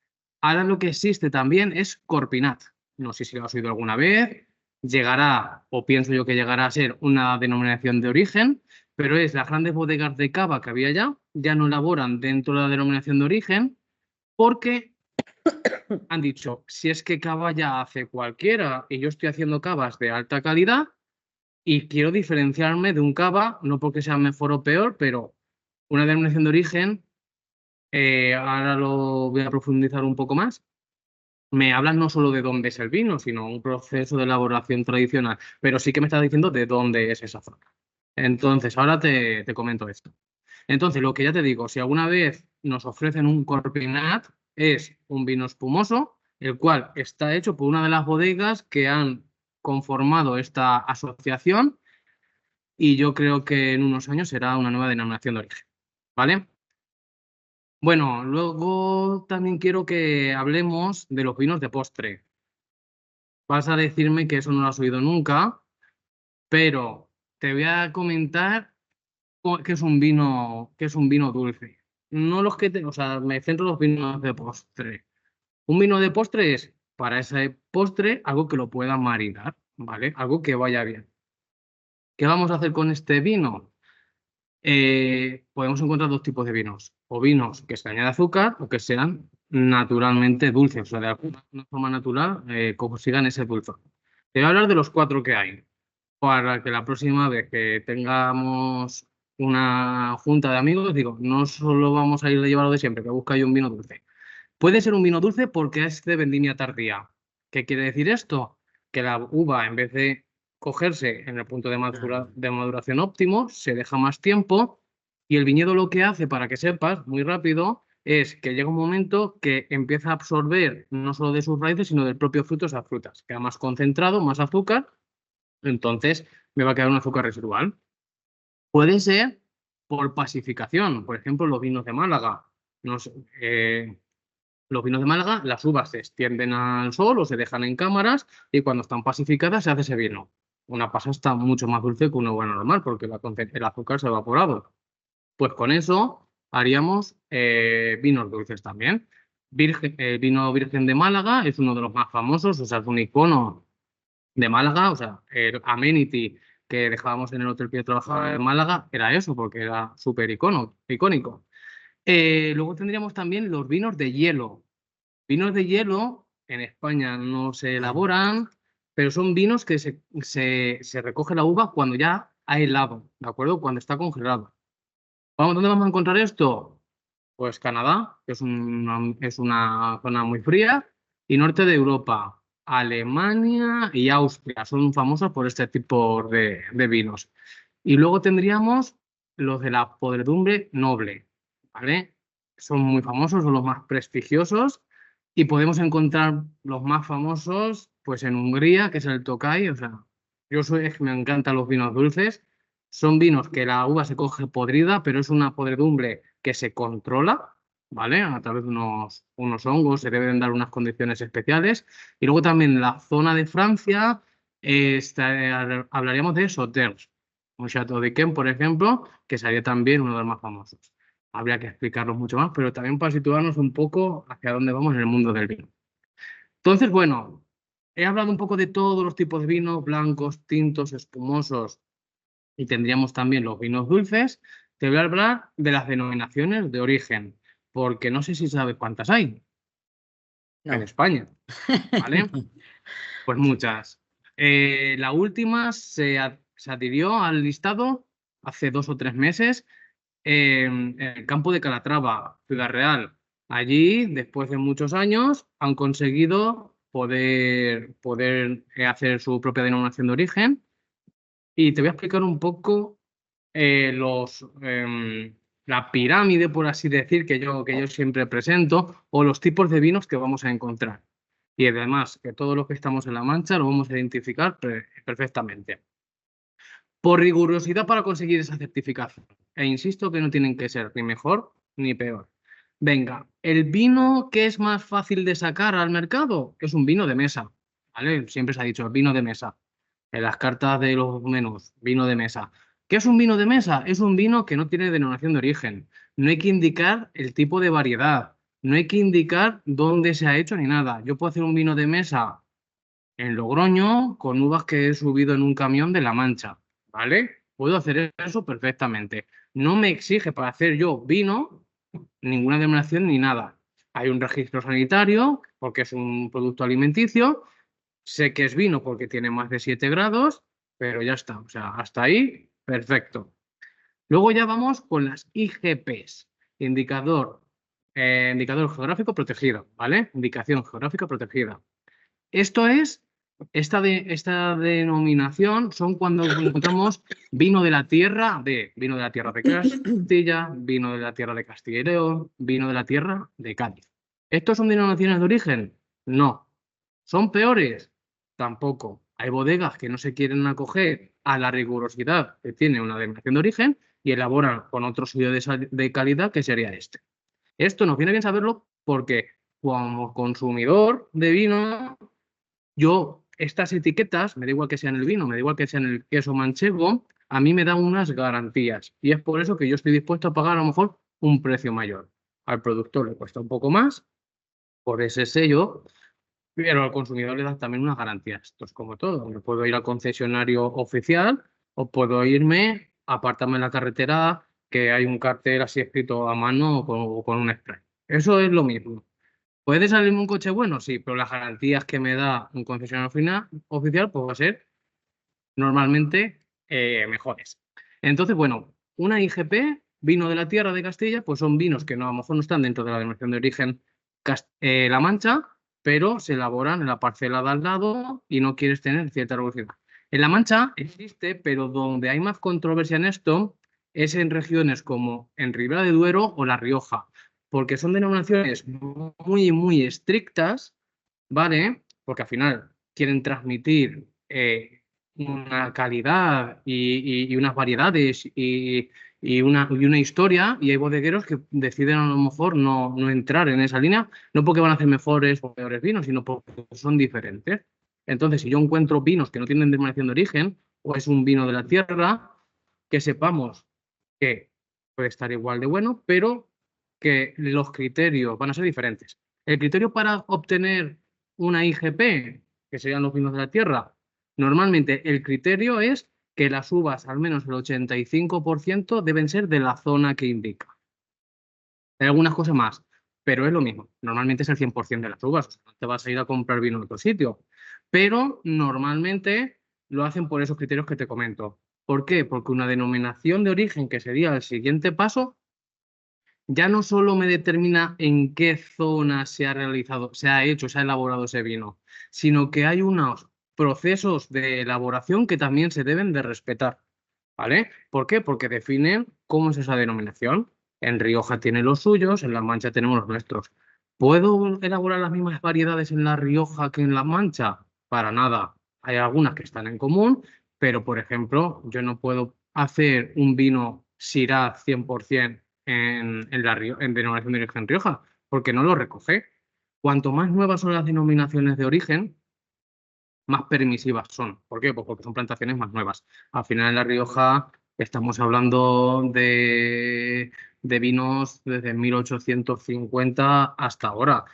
ahora lo que existe también es Corpinat. No sé si lo has oído alguna vez. Llegará, o pienso yo que llegará a ser una denominación de origen, pero es las grandes bodegas de cava que había ya no elaboran dentro de la denominación de origen, porque han dicho, si es que cava ya hace cualquiera y yo estoy haciendo cavas de alta calidad y quiero diferenciarme de un cava, no porque sea mejor o peor, pero una denominación de origen, ahora lo voy a profundizar un poco más, me hablan no solo de dónde es el vino, sino un proceso de elaboración tradicional, pero sí que me está diciendo de dónde es esa zona. Entonces, ahora te comento esto. Entonces, lo que ya te digo, si alguna vez nos ofrecen un Corpinat, es un vino espumoso, el cual está hecho por una de las bodegas que han conformado esta asociación y yo creo que en unos años será una nueva denominación de origen. ¿Vale? Bueno, luego también quiero que hablemos de los vinos de postre. Vas a decirme que eso no lo has oído nunca, pero te voy a comentar qué es un vino dulce. No los que o sea, me centro en los vinos de postre. Un vino de postre es, para ese postre, algo que lo pueda maridar, ¿vale? Algo que vaya bien. ¿Qué vamos a hacer con este vino? Podemos encontrar dos tipos de vinos, o vinos que se añade azúcar o que sean naturalmente dulces, o sea, de alguna forma natural consigan ese dulzor. Te voy a hablar de los cuatro que hay, para que la próxima vez que tengamos una junta de amigos, digo, no solo vamos a ir de llevar lo de siempre, que busca yo un vino dulce. Puede ser un vino dulce porque es de vendimia tardía. ¿Qué quiere decir esto? Que la uva, en vez de cogerse en el punto de maduración óptimo, se deja más tiempo y el viñedo lo que hace, para que sepas, muy rápido, es que llega un momento que empieza a absorber no solo de sus raíces, sino del propio fruto esas frutas. Queda más concentrado, más azúcar, entonces me va a quedar un azúcar residual. Puede ser por pasificación, por ejemplo, los vinos de Málaga. No sé, los vinos de Málaga, las uvas se extienden al sol o se dejan en cámaras y cuando están pasificadas se hace ese vino. Una pasa está mucho más dulce que una uva normal porque el azúcar se ha evaporado. Pues con eso haríamos vinos dulces también. El vino virgen de Málaga es uno de los más famosos, o sea, es un icono de Málaga, o sea, el amenity que dejábamos en el hotel que yo trabajaba en Málaga era eso, porque era súper icónico. Luego tendríamos también los vinos de hielo. Vinos de hielo en España no se elaboran, pero son vinos que se recoge la uva cuando ya ha helado, ¿de acuerdo? Cuando está congelado. ¿Dónde vamos a encontrar esto? Pues Canadá, que es una zona muy fría, y norte de Europa, Alemania y Austria, son famosos por este tipo de vinos. Y luego tendríamos los de la podredumbre noble, ¿vale? Son muy famosos, son los más prestigiosos y podemos encontrar los más famosos pues en Hungría, que es el Tokay, o sea, me encantan los vinos dulces. Son vinos que la uva se coge podrida, pero es una podredumbre que se controla, ¿vale? A través de unos hongos, se deben dar unas condiciones especiales. Y luego también la zona de Francia, hablaríamos de Sauters, un Chateau d'Yquem, por ejemplo, que sería también uno de los más famosos. Habría que explicarlos mucho más, pero también para situarnos un poco hacia dónde vamos en el mundo del vino. Entonces, bueno, he hablado un poco de todos los tipos de vinos, blancos, tintos, espumosos, y tendríamos también los vinos dulces. Te voy a hablar de las denominaciones de origen, porque no sé si sabes cuántas hay en España, ¿vale? Pues muchas. La última se adhirió al listado hace 2 o 3 meses en el campo de Calatrava, Ciudad Real. Allí, después de muchos años, han conseguido poder hacer su propia denominación de origen. Y te voy a explicar un poco los la pirámide, por así decir, que yo siempre presento, o los tipos de vinos que vamos a encontrar. Y además, que todos los que estamos en La Mancha lo vamos a identificar perfectamente. Por rigurosidad para conseguir esa certificación. E insisto que no tienen que ser ni mejor ni peor. Venga, el vino que es más fácil de sacar al mercado es un vino de mesa, ¿vale? Siempre se ha dicho, vino de mesa. En las cartas de los menús, vino de mesa. ¿Qué es un vino de mesa? Es un vino que no tiene denominación de origen. No hay que indicar el tipo de variedad. No hay que indicar dónde se ha hecho ni nada. Yo puedo hacer un vino de mesa en Logroño con uvas que he subido en un camión de La Mancha, ¿vale? Puedo hacer eso perfectamente. No me exige para hacer yo vino ninguna denominación ni nada. Hay un registro sanitario porque es un producto alimenticio. Sé que es vino porque tiene más de 7 grados, pero ya está. O sea, hasta ahí, perfecto. Luego ya vamos con las IGPs, indicador geográfico protegido, ¿vale? Indicación geográfica protegida. Esto es, esta denominación son cuando encontramos vino de la tierra de Castilla, vino de la tierra de Castilla y León, vino de la tierra de Cádiz. ¿Estos son denominaciones de origen? No. ¿Son peores? Tampoco. Hay bodegas que no se quieren acoger a la rigurosidad que tiene una denominación de origen y elaboran con otro sello de calidad que sería este. Esto nos viene bien saberlo porque como consumidor de vino, yo estas etiquetas, me da igual que sea en el vino, me da igual que sea en el queso manchego, a mí me dan unas garantías y es por eso que yo estoy dispuesto a pagar a lo mejor un precio mayor. Al productor le cuesta un poco más por ese sello, pero al consumidor le dan también unas garantías. Esto es como todo. Yo puedo ir al concesionario oficial o puedo irme, apartarme en la carretera, que hay un cartel así escrito a mano o con un spray. Eso es lo mismo. ¿Puede salirme un coche bueno? Sí, pero las garantías que me da un concesionario oficial pues va a ser normalmente mejores. Entonces, bueno, una IGP, vino de la tierra de Castilla, pues son vinos que no, a lo mejor no están dentro de la denominación de origen La Mancha, pero se elaboran en la parcela de al lado y no quieres tener cierta rigurosidad. En La Mancha existe, pero donde hay más controversia en esto es en regiones como en Ribera de Duero o La Rioja, porque son denominaciones muy, muy estrictas, ¿vale? Porque al final quieren transmitir una calidad y unas variedades y una historia, y hay bodegueros que deciden a lo mejor no entrar en esa línea, no porque van a hacer mejores o peores vinos, sino porque son diferentes. Entonces, si yo encuentro vinos que no tienen denominación de origen, o es un vino de la tierra, que sepamos que puede estar igual de bueno, pero que los criterios van a ser diferentes. El criterio para obtener una IGP, que serían los vinos de la tierra, normalmente el criterio es que las uvas, al menos el 85%, deben ser de la zona que indica. Hay algunas cosas más, pero es lo mismo. Normalmente es el 100% de las uvas, o sea, no te vas a ir a comprar vino en otro sitio. Pero normalmente lo hacen por esos criterios que te comento. ¿Por qué? Porque una denominación de origen, que sería el siguiente paso, ya no solo me determina en qué zona se ha realizado, se ha hecho, se ha elaborado ese vino, sino que hay unos procesos de elaboración que también se deben de respetar, ¿vale? ¿Por qué? Porque definen cómo es esa denominación. En Rioja tiene los suyos, en La Mancha tenemos los nuestros. ¿Puedo elaborar las mismas variedades en La Rioja que en La Mancha? Para nada. Hay algunas que están en común, pero por ejemplo, yo no puedo hacer un vino Syrah 100% en denominación de origen Rioja, porque no lo recoge. Cuanto más nuevas son las denominaciones de origen, más permisivas son. ¿Por qué? Pues porque son plantaciones más nuevas. Al final en La Rioja estamos hablando de vinos desde 1850 hasta ahora.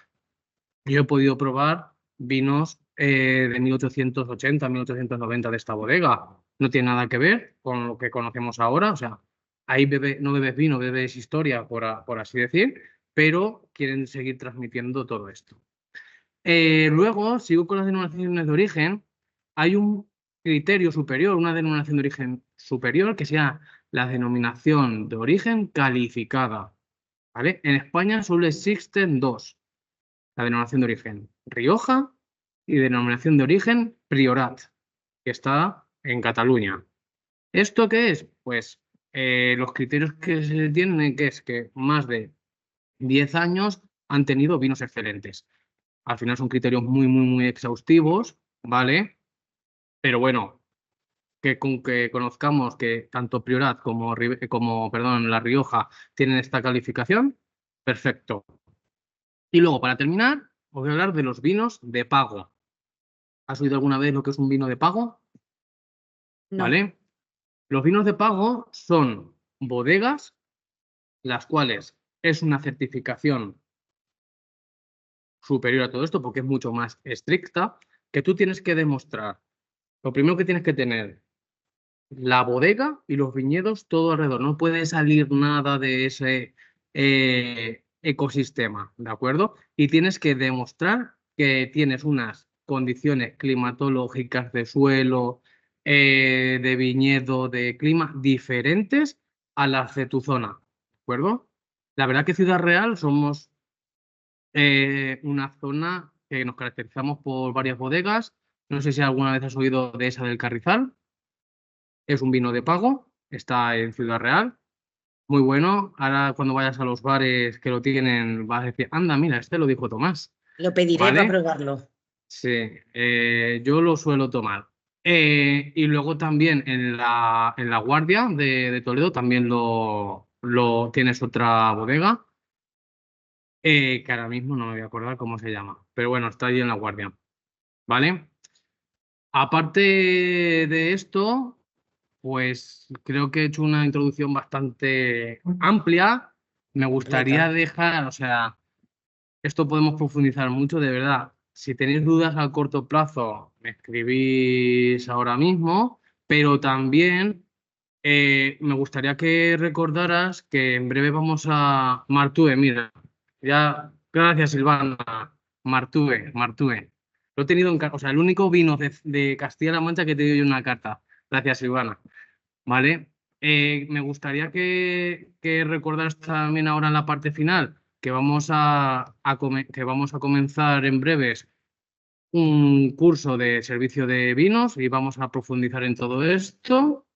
Yo he podido probar vinos de 1880, 1890 de esta bodega. No tiene nada que ver con lo que conocemos ahora. O sea, ahí no bebes vino, bebes historia, por así decir, pero quieren seguir transmitiendo todo esto. Luego, sigo con las denominaciones de origen. Hay un criterio superior, una denominación de origen superior, que sea la denominación de origen calificada. ¿Vale? En España solo existen dos: la denominación de origen Rioja y denominación de origen Priorat, que está en Cataluña. ¿Esto qué es? Pues los criterios que se tienen que es que más de 10 años han tenido vinos excelentes. Al final son criterios muy, muy, muy exhaustivos, ¿vale? Pero bueno, que con que conozcamos que tanto Priorat como, perdón, La Rioja tienen esta calificación, perfecto. Y luego, para terminar, os voy a hablar de los vinos de pago. ¿Has oído alguna vez lo que es un vino de pago? No. ¿Vale? Los vinos de pago son bodegas, las cuales es una certificación superior a todo esto porque es mucho más estricta, que tú tienes que demostrar. Lo primero que tienes que tener, la bodega y los viñedos todo alrededor. No puede salir nada de ese ecosistema, ¿de acuerdo? Y tienes que demostrar que tienes unas condiciones climatológicas de suelo, de viñedo, de clima diferentes a las de tu zona, ¿de acuerdo? La verdad que Ciudad Real somos una zona que nos caracterizamos por varias bodegas. No sé si alguna vez has oído de esa del Carrizal. Es un vino de pago, está en Ciudad Real, muy bueno. Ahora cuando vayas a los bares que lo tienen, vas a decir, anda, mira, este lo dijo Tomás, Lo pediré para ¿vale? probarlo. Sí, yo lo suelo tomar. Y luego también en la Guardia de Toledo también lo tienes otra bodega, que ahora mismo no me voy a acordar cómo se llama, pero bueno, está ahí en la Guardia, ¿vale? Aparte de esto, pues creo que he hecho una introducción bastante amplia. Me gustaría Completa. dejar, o sea, esto podemos profundizar mucho, de verdad. Si tenéis dudas a corto plazo, me escribís ahora mismo, pero también me gustaría que recordaras que en breve vamos a Martúe, mira, ya, gracias Silvana, Martúe. Lo he tenido o sea, el único vino de Castilla-La Mancha que te dio yo una carta. Gracias Silvana. ¿Vale? Me gustaría que recordaras también ahora en la parte final que que vamos a comenzar en breves un curso de servicio de vinos y vamos a profundizar en todo esto.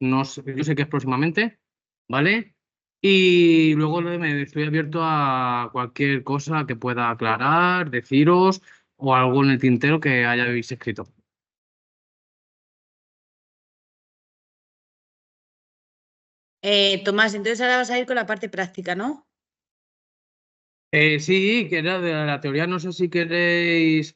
No sé, yo sé que es próximamente, ¿vale? Y luego me estoy abierto a cualquier cosa que pueda aclarar, deciros o algo en el tintero que hayáis escrito. Tomás, entonces ahora vas a ir con la parte práctica, ¿no? Sí, que era de la teoría, no sé si queréis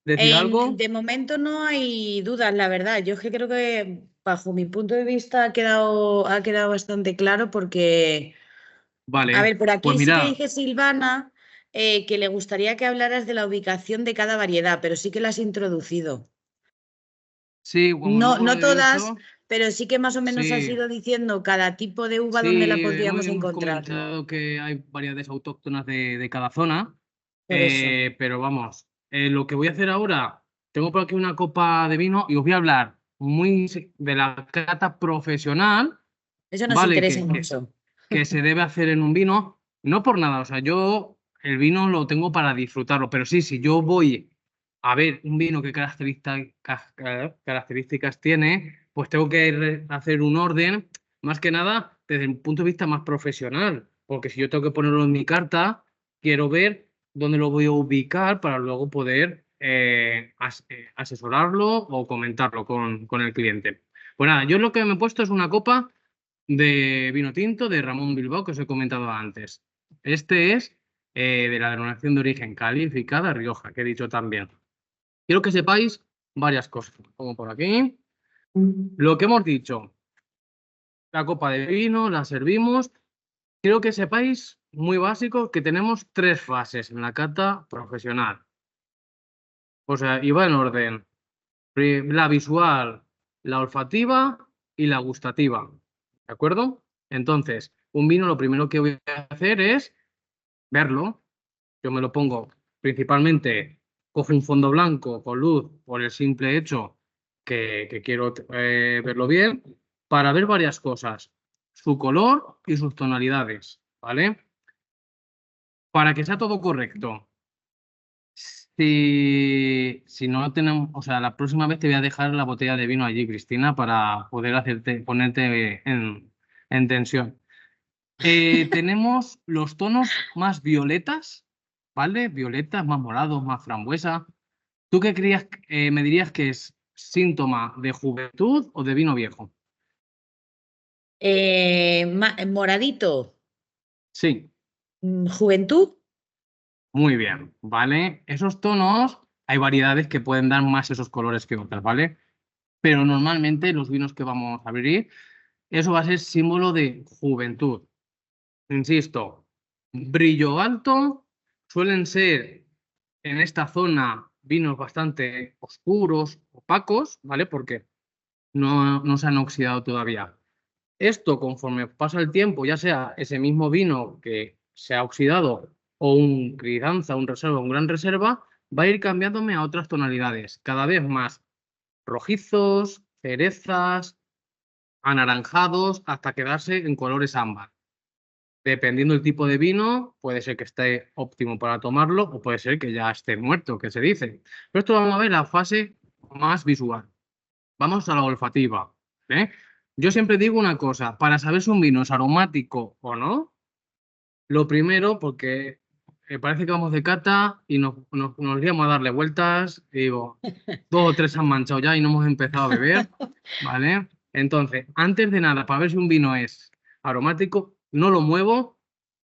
decir algo. De momento no hay dudas, la verdad. Yo es que creo que, bajo mi punto de vista, ha quedado bastante claro porque, a Vale, ver, por pues aquí sí que mira, dice Silvana que le gustaría que hablaras de la ubicación de cada variedad, pero sí que la has introducido. sí, como No, no lo no he todas, dicho, pero sí que más o menos has sí, ido diciendo cada tipo de uva donde la sí, podríamos hemos encontrar. comentado que hay variedades autóctonas de cada zona, Por eso. pero vamos, lo que voy a hacer ahora, tengo por aquí una copa de vino y os voy a hablar de la cata profesional, Eso nos ¿vale? interesa Que mucho. que se debe hacer en un vino, no por nada, o sea, yo el vino lo tengo para disfrutarlo, pero sí, si yo voy a ver un vino qué características tiene, pues tengo que hacer un orden, más que nada desde un punto de vista más profesional, porque si yo tengo que ponerlo en mi carta, quiero ver dónde lo voy a ubicar para luego poder asesorarlo o comentarlo con el cliente. Pues nada, yo lo que me he puesto es una copa de vino tinto de Ramón Bilbao que os he comentado antes. Este es de la denominación de origen calificada Rioja, que he dicho también. Quiero que sepáis varias cosas, como por aquí. Lo que hemos dicho, la copa de vino, la servimos. Quiero que sepáis, muy básico, que tenemos tres fases en la cata profesional. O sea, y va en orden. La visual, la olfativa y la gustativa. ¿De acuerdo? Entonces, un vino lo primero que voy a hacer es verlo. Yo me lo pongo principalmente, cojo un fondo blanco con luz por el simple hecho que quiero verlo bien, para ver varias cosas, su color y sus tonalidades, ¿vale? Para que sea todo correcto. Si no tenemos, o sea, la próxima vez te voy a dejar la botella de vino allí, Cristina, para poder ponerte en tensión. Tenemos los tonos más violetas, ¿vale? Violetas, más morados, más frambuesa. ¿Tú qué creías, me dirías que es síntoma de juventud o de vino viejo? Moradito, Sí, juventud. muy bien, ¿vale? Esos tonos, hay variedades que pueden dar más esos colores que otras, ¿vale? Pero normalmente los vinos que vamos a abrir, eso va a ser símbolo de juventud. Insisto, brillo alto, suelen ser en esta zona vinos bastante oscuros, opacos, ¿vale? Porque no se han oxidado todavía. Esto, conforme pasa el tiempo, ya sea ese mismo vino que se ha oxidado o un crianza, un reserva, un gran reserva, va a ir cambiándome a otras tonalidades, cada vez más rojizos, cerezas, anaranjados, hasta quedarse en colores ámbar. Dependiendo del tipo de vino, puede ser que esté óptimo para tomarlo o puede ser que ya esté muerto, que se dice. Pero esto vamos a ver la fase más visual. Vamos a la olfativa, ¿eh? Yo siempre digo una cosa, para saber si un vino es aromático o no, lo primero, porque parece que vamos de cata y nos liamos a darle vueltas, y digo, 2 o 3 han manchado ya y no hemos empezado a beber, ¿vale? Entonces, antes de nada, para ver si un vino es aromático, no lo muevo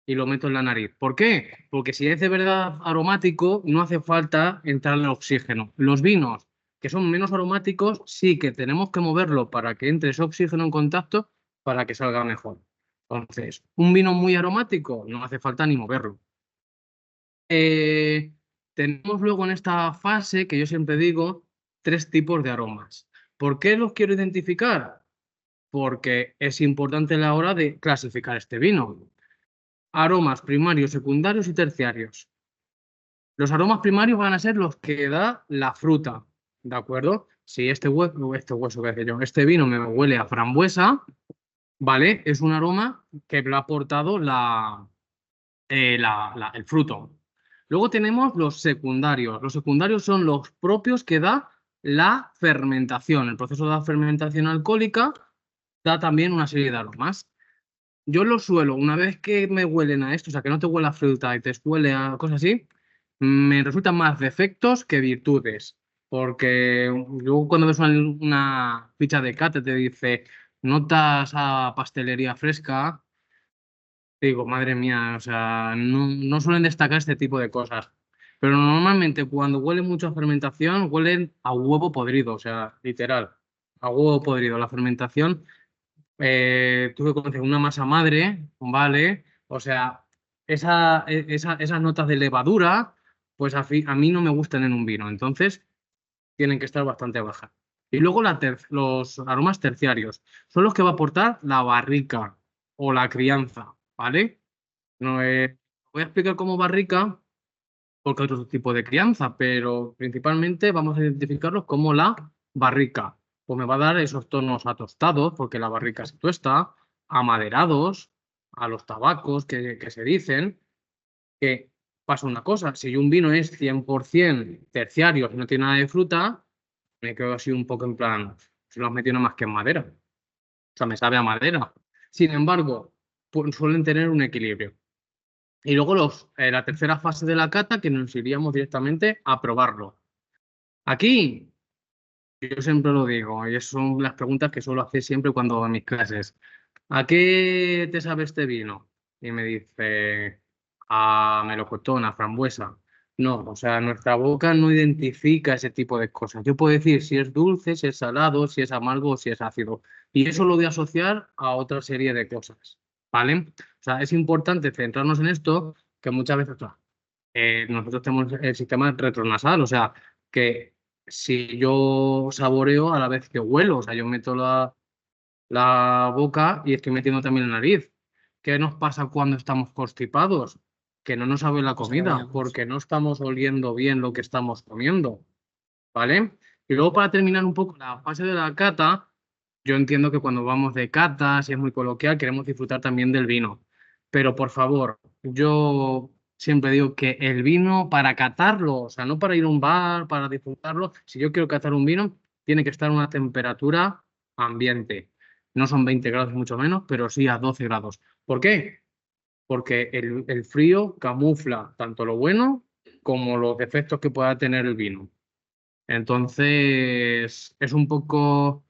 y lo meto en la nariz. ¿Por qué? Porque si es de verdad aromático, no hace falta entrarle oxígeno. Los vinos que son menos aromáticos, sí que tenemos que moverlo para que entre ese oxígeno en contacto para que salga mejor. Entonces, un vino muy aromático, no hace falta ni moverlo. Tenemos luego en esta fase, que yo siempre digo, 3 tipos de aromas. ¿Por qué los quiero identificar? Porque es importante a la hora de clasificar este vino. Aromas primarios, secundarios y terciarios. Los aromas primarios van a ser los que da la fruta, ¿de acuerdo? Si este vino me huele a frambuesa, ¿vale? Es un aroma que lo ha aportado el fruto. Luego tenemos los secundarios. Los secundarios son los propios que da la fermentación. El proceso de la fermentación alcohólica da también una serie de aromas. Yo lo suelo, una vez que me huelen a esto, o sea, que no te huele a fruta y te huele a cosas así, me resultan más defectos que virtudes. Porque luego cuando ves una ficha de cata te dice notas a pastelería fresca, digo, madre mía, o sea, no suelen destacar este tipo de cosas. Pero normalmente cuando huele mucho a fermentación, huelen a huevo podrido, o sea, literal, a huevo podrido. La fermentación tuve que conocer una masa madre, ¿vale? O sea, esas notas de levadura, pues a mí no me gustan en un vino, entonces tienen que estar bastante bajas. Y luego los aromas terciarios son los que va a aportar la barrica o la crianza, ¿vale? No, voy a explicar cómo barrica, porque hay otro tipo de crianza, pero principalmente vamos a identificarlos como la barrica. Pues me va a dar esos tonos atostados, porque la barrica se tuesta, amaderados, a los tabacos que se dicen, que pasa una cosa, si un vino es 100% terciario y no tiene nada de fruta, me quedo así un poco en plan, se lo has metido nada más que en madera. O sea, me sabe a madera. Sin embargo, pues suelen tener un equilibrio. Y luego la tercera fase de la cata, que nos iríamos directamente a probarlo. Aquí, yo siempre lo digo, y son las preguntas que suelo hacer siempre cuando hago mis clases. ¿A qué te sabe este vino? Y me dice, a melocotón, a frambuesa. No, o sea, nuestra boca no identifica ese tipo de cosas. Yo puedo decir si es dulce, si es salado, si es amargo o si es ácido. Y eso lo voy a asociar a otra serie de cosas, ¿vale? O sea, es importante centrarnos en esto, que muchas veces, claro, nosotros tenemos el sistema retronasal, o sea, que si yo saboreo a la vez que huelo, o sea, yo meto la boca y estoy metiendo también la nariz. ¿Qué nos pasa cuando estamos constipados? Que no nos sabe la comida, porque no estamos oliendo bien lo que estamos comiendo, ¿vale? Y luego para terminar un poco la fase de la cata, yo entiendo que cuando vamos de cata, si es muy coloquial, queremos disfrutar también del vino. Pero por favor, yo siempre digo que el vino para catarlo, o sea, no para ir a un bar, para disfrutarlo, si yo quiero catar un vino, tiene que estar a una temperatura ambiente. No son 20 grados mucho menos, pero sí a 12 grados. ¿Por qué? Porque el frío camufla tanto lo bueno como los defectos que pueda tener el vino. Entonces, es un poco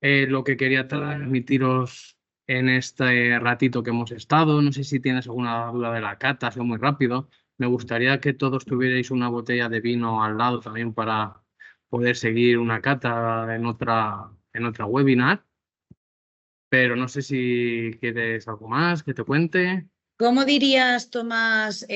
lo que quería transmitiros en este ratito que hemos estado. No sé si tienes alguna duda de la cata, ha sido muy rápido. Me gustaría que todos tuvierais una botella de vino al lado también para poder seguir una cata en otra webinar. Pero no sé si quieres algo más que te cuente. ¿Cómo dirías, Tomás, por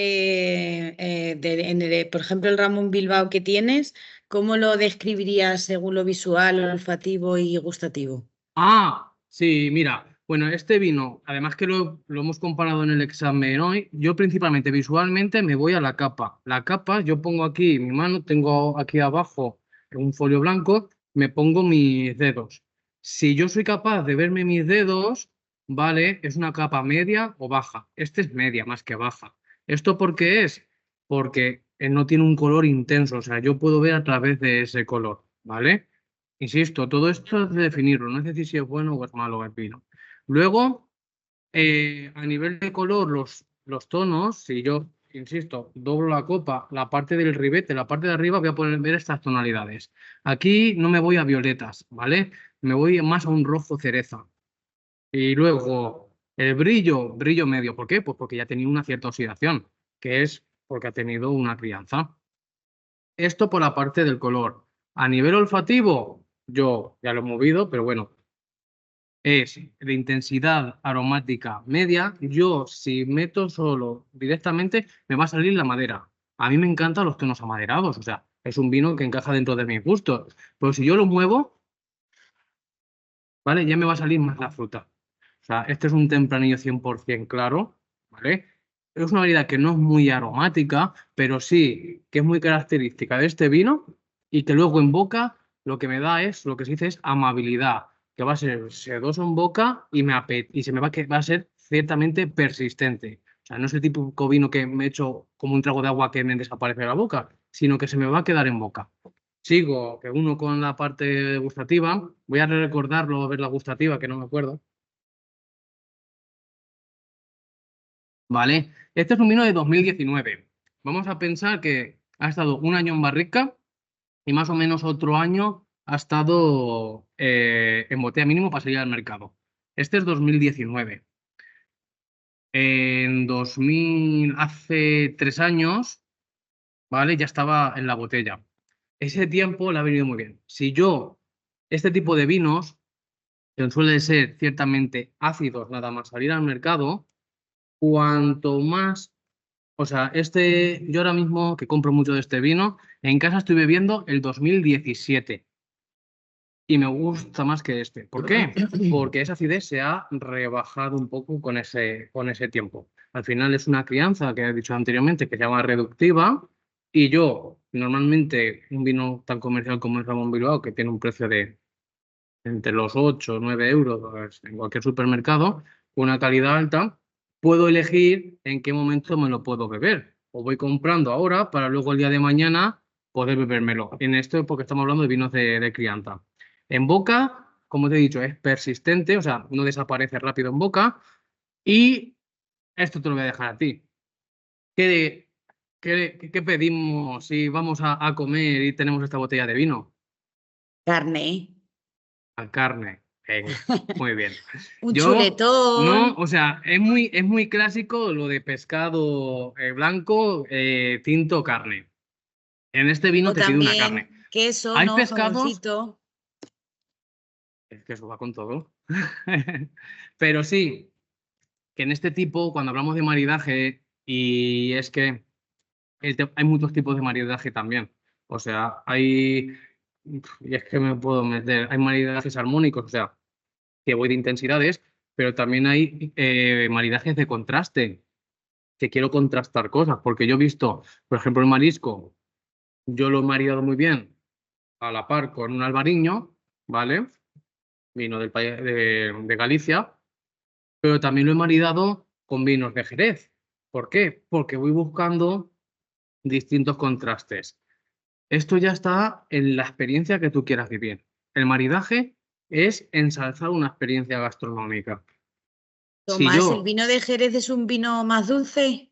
ejemplo, el Ramón Bilbao que tienes, cómo lo describirías según lo visual, olfativo y gustativo? Ah, sí, mira, bueno, este vino, además que lo hemos comparado en el examen hoy, yo principalmente visualmente me voy a la capa. La capa, yo pongo aquí mi mano, tengo aquí abajo un folio blanco, me pongo mis dedos. Si yo soy capaz de verme mis dedos, vale, es una capa media o baja. Este es media más que baja. ¿Esto por qué es? Porque no tiene un color intenso, o sea, yo puedo ver a través de ese color, ¿vale? Insisto, todo esto es de definirlo, no es decir si es bueno o es malo el vino. Luego, a nivel de color, los tonos, si yo, insisto, doblo la copa, la parte del ribete, la parte de arriba, voy a poder ver estas tonalidades. Aquí no me voy a violetas, ¿vale? Me voy más a un rojo cereza. Y luego, el brillo, brillo medio. ¿Por qué? Pues porque ya ha tenido una cierta oxidación, que es porque ha tenido una crianza. Esto por la parte del color. A nivel olfativo, yo ya lo he movido, pero bueno, es de intensidad aromática media. Yo, si meto solo directamente, me va a salir la madera. A mí me encantan los tonos amaderados, o sea, es un vino que encaja dentro de mis gustos. Pero si yo lo muevo, ¿vale? Ya me va a salir más la fruta. O sea, este es un tempranillo 100% claro, ¿vale? Es una variedad que no es muy aromática, pero sí que es muy característica de este vino y que luego en boca lo que me da es, lo que se dice es amabilidad, que va a ser sedoso en boca y se me va va a ser ciertamente persistente. O sea, no es el típico vino que me echo como un trago de agua que me desaparece de la boca, sino que se me va a quedar en boca. Sigo, que uno con la parte gustativa. Voy a recordarlo, a ver la gustativa, que no me acuerdo. Vale, este es un vino de 2019. Vamos a pensar que ha estado un año en barrica y más o menos otro año ha estado en botella mínimo para salir al mercado. Este es 2019. En 2000, hace 3 años, ¿vale? Ya estaba en la botella. Ese tiempo le ha venido muy bien. Si yo, este tipo de vinos, que suelen ser ciertamente ácidos nada más salir al mercado, cuanto más, o sea, yo ahora mismo que compro mucho de este vino, en casa estoy bebiendo el 2017 y me gusta más que este. ¿Por qué? Porque esa acidez se ha rebajado un poco con ese tiempo. Al final es una crianza que he dicho anteriormente que se llama reductiva y yo, normalmente, un vino tan comercial como el Ramón Bilbao, que tiene un precio de entre los 8 o 9 euros pues, en cualquier supermercado, una calidad alta, puedo elegir en qué momento me lo puedo beber. O voy comprando ahora para luego el día de mañana poder bebérmelo. En esto porque estamos hablando de vinos de crianza. En boca, como te he dicho, es persistente, o sea, no desaparece rápido en boca. Y esto te lo voy a dejar a ti. ¿Qué, qué pedimos si vamos a comer y tenemos esta botella de vino? Carne, A carne. Venga, muy bien. un Yo, no, chuletón, o sea, es muy clásico lo de pescado blanco, tinto, carne. En este vino o te pido una carne. también queso, Hay ¿no? pescados, Jamoncito. es que eso va con todo. Pero sí, que en este tipo, cuando hablamos de maridaje, y es que hay muchos tipos de maridaje también. O sea, y es que me puedo meter, hay maridajes armónicos, o sea, que voy de intensidades, pero también hay maridajes de contraste, que quiero contrastar cosas, porque yo he visto, por ejemplo, el marisco, yo lo he maridado muy bien a la par con un albariño, ¿vale? Vino de Galicia, pero también lo he maridado con vinos de Jerez. ¿Por qué? Porque voy buscando distintos contrastes. Esto ya está en la experiencia que tú quieras vivir. El maridaje es ensalzar una experiencia gastronómica. Si Tomás, ¿el yo vino de Jerez es un vino más dulce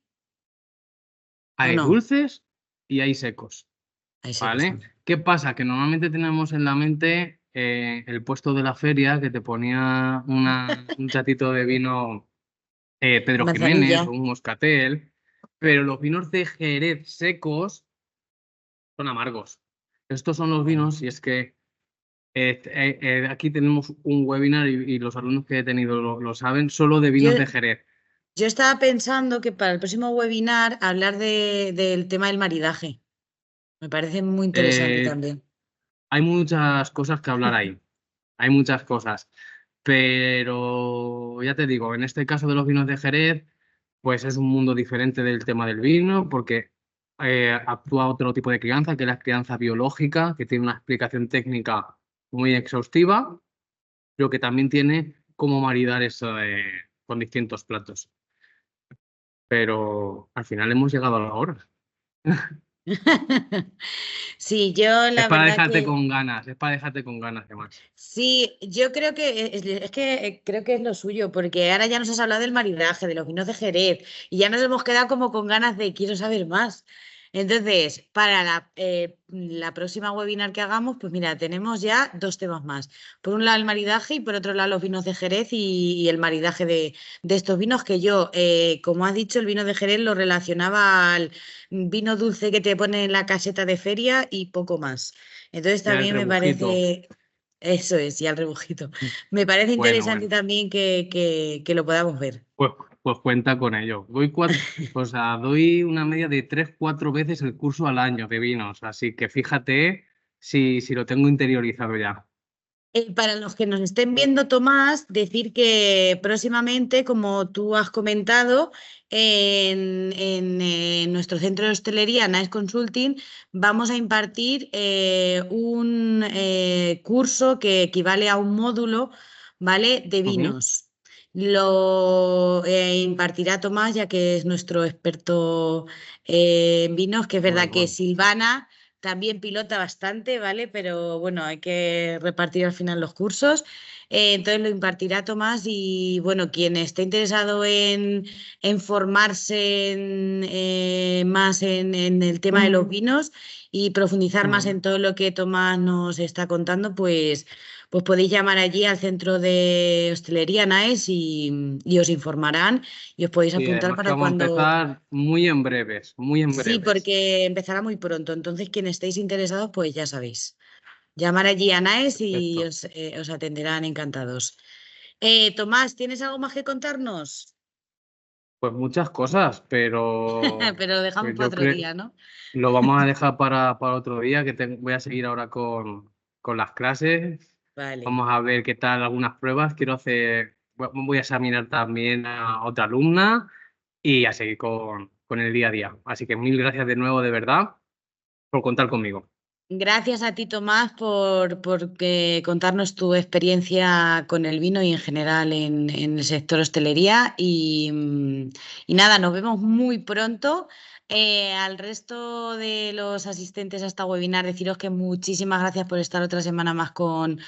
o hay no? dulces y hay secos, Ahí sé que ¿vale? son. ¿Qué pasa? Que normalmente tenemos en la mente el puesto de la feria que te ponía un chatito de vino De Pedro Jiménez manzanilla. o un moscatel, pero los vinos de Jerez secos son amargos. Estos son los Claro. vinos, y es que aquí tenemos un webinar y los alumnos que he tenido lo saben, solo de Yo, vinos de Jerez. yo estaba pensando que para el próximo webinar hablar del tema del maridaje. Me parece muy interesante Eh, también. Hay muchas cosas que hablar ahí, hay muchas cosas, pero ya te digo, en este caso de los vinos de Jerez, pues es un mundo diferente del tema del vino, porque actúa otro tipo de crianza, que es la crianza biológica, que tiene una explicación técnica muy exhaustiva, pero que también tiene cómo maridar eso con distintos platos. Pero al final hemos llegado a la hora. Sí, yo Es la para verdad dejarte que con ganas, es para dejarte con ganas, además. sí, yo creo que es que creo que es lo suyo, porque ahora ya nos has hablado del maridaje, de los vinos de Jerez, y ya nos hemos quedado como con ganas de quiero saber más. Entonces, para la próxima webinar que hagamos, pues mira, tenemos ya dos temas más. Por un lado el maridaje y por otro lado los vinos de Jerez y el maridaje de estos vinos que yo, como has dicho, el vino de Jerez lo relacionaba al vino dulce que te ponen en la caseta de feria y poco más. Entonces Ya el también me rebujito. parece, eso es, y al rebujito. Me parece Bueno, interesante bueno. también que lo podamos ver. Pues, pues cuenta con ello. O sea, doy una media de 3, 4 veces el curso al año de vinos, así que fíjate si lo tengo interiorizado ya. Para los que nos estén viendo, Tomás, decir que próximamente, como tú has comentado, en nuestro centro de hostelería, Nice Consulting, vamos a impartir un curso que equivale a un módulo, ¿vale? De Ujú. vinos. Lo impartirá Tomás, ya que es nuestro experto en vinos, que es verdad Bueno, que bueno. Silvana también pilota bastante, ¿vale? Pero bueno, hay que repartir al final los cursos. Entonces lo impartirá Tomás y bueno, quien esté interesado en formarse más en el tema de los vinos y profundizar más Ujú. en todo lo que Tomás nos está contando, pues podéis llamar allí al centro de hostelería NAES y os informarán y os podéis Y apuntar además que para vamos a cuando... empezar muy en breves, muy en Sí, breves. porque empezará muy pronto. Entonces, quien estéis interesados, pues ya sabéis. Llamar allí a Naes y Perfecto. os atenderán encantados. Tomás, ¿tienes algo más que contarnos? Pues muchas cosas, Pero lo dejamos pues para yo otro creo día, ¿no? lo vamos a dejar para otro día, que voy a seguir ahora con las clases. Vale. Vamos a ver qué tal algunas pruebas. Voy a examinar también a otra alumna y a seguir con el día a día. Así que mil gracias de nuevo, de verdad, por contar conmigo. Gracias a ti, Tomás, por contarnos tu experiencia con el vino y en general en el sector hostelería. Y nada, nos vemos muy pronto. Al resto de los asistentes a esta webinar, deciros que muchísimas gracias por estar otra semana más con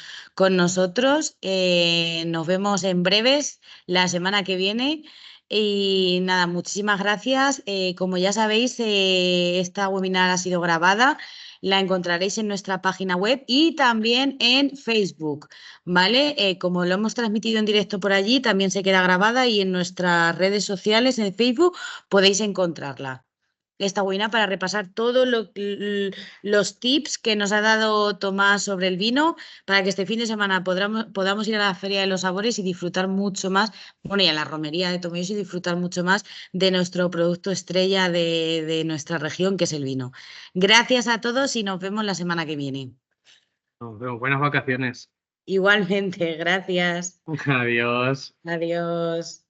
nosotros. Nos vemos en breves la semana que viene. Y nada, muchísimas gracias. Como ya sabéis, esta webinar ha sido grabada. La encontraréis en nuestra página web y también en Facebook, ¿vale? Como lo hemos transmitido en directo por allí, también se queda grabada y en nuestras redes sociales, en Facebook, podéis encontrarla. Esta webinar para repasar todos los tips que nos ha dado Tomás sobre el vino para que este fin de semana podamos ir a la Feria de los Sabores y disfrutar mucho más, bueno, y a la romería de Tomelloso y disfrutar mucho más de nuestro producto estrella de nuestra región, que es el vino. Gracias a todos y nos vemos la semana que viene. Nos vemos. Buenas vacaciones. Igualmente, gracias. Adiós. Adiós.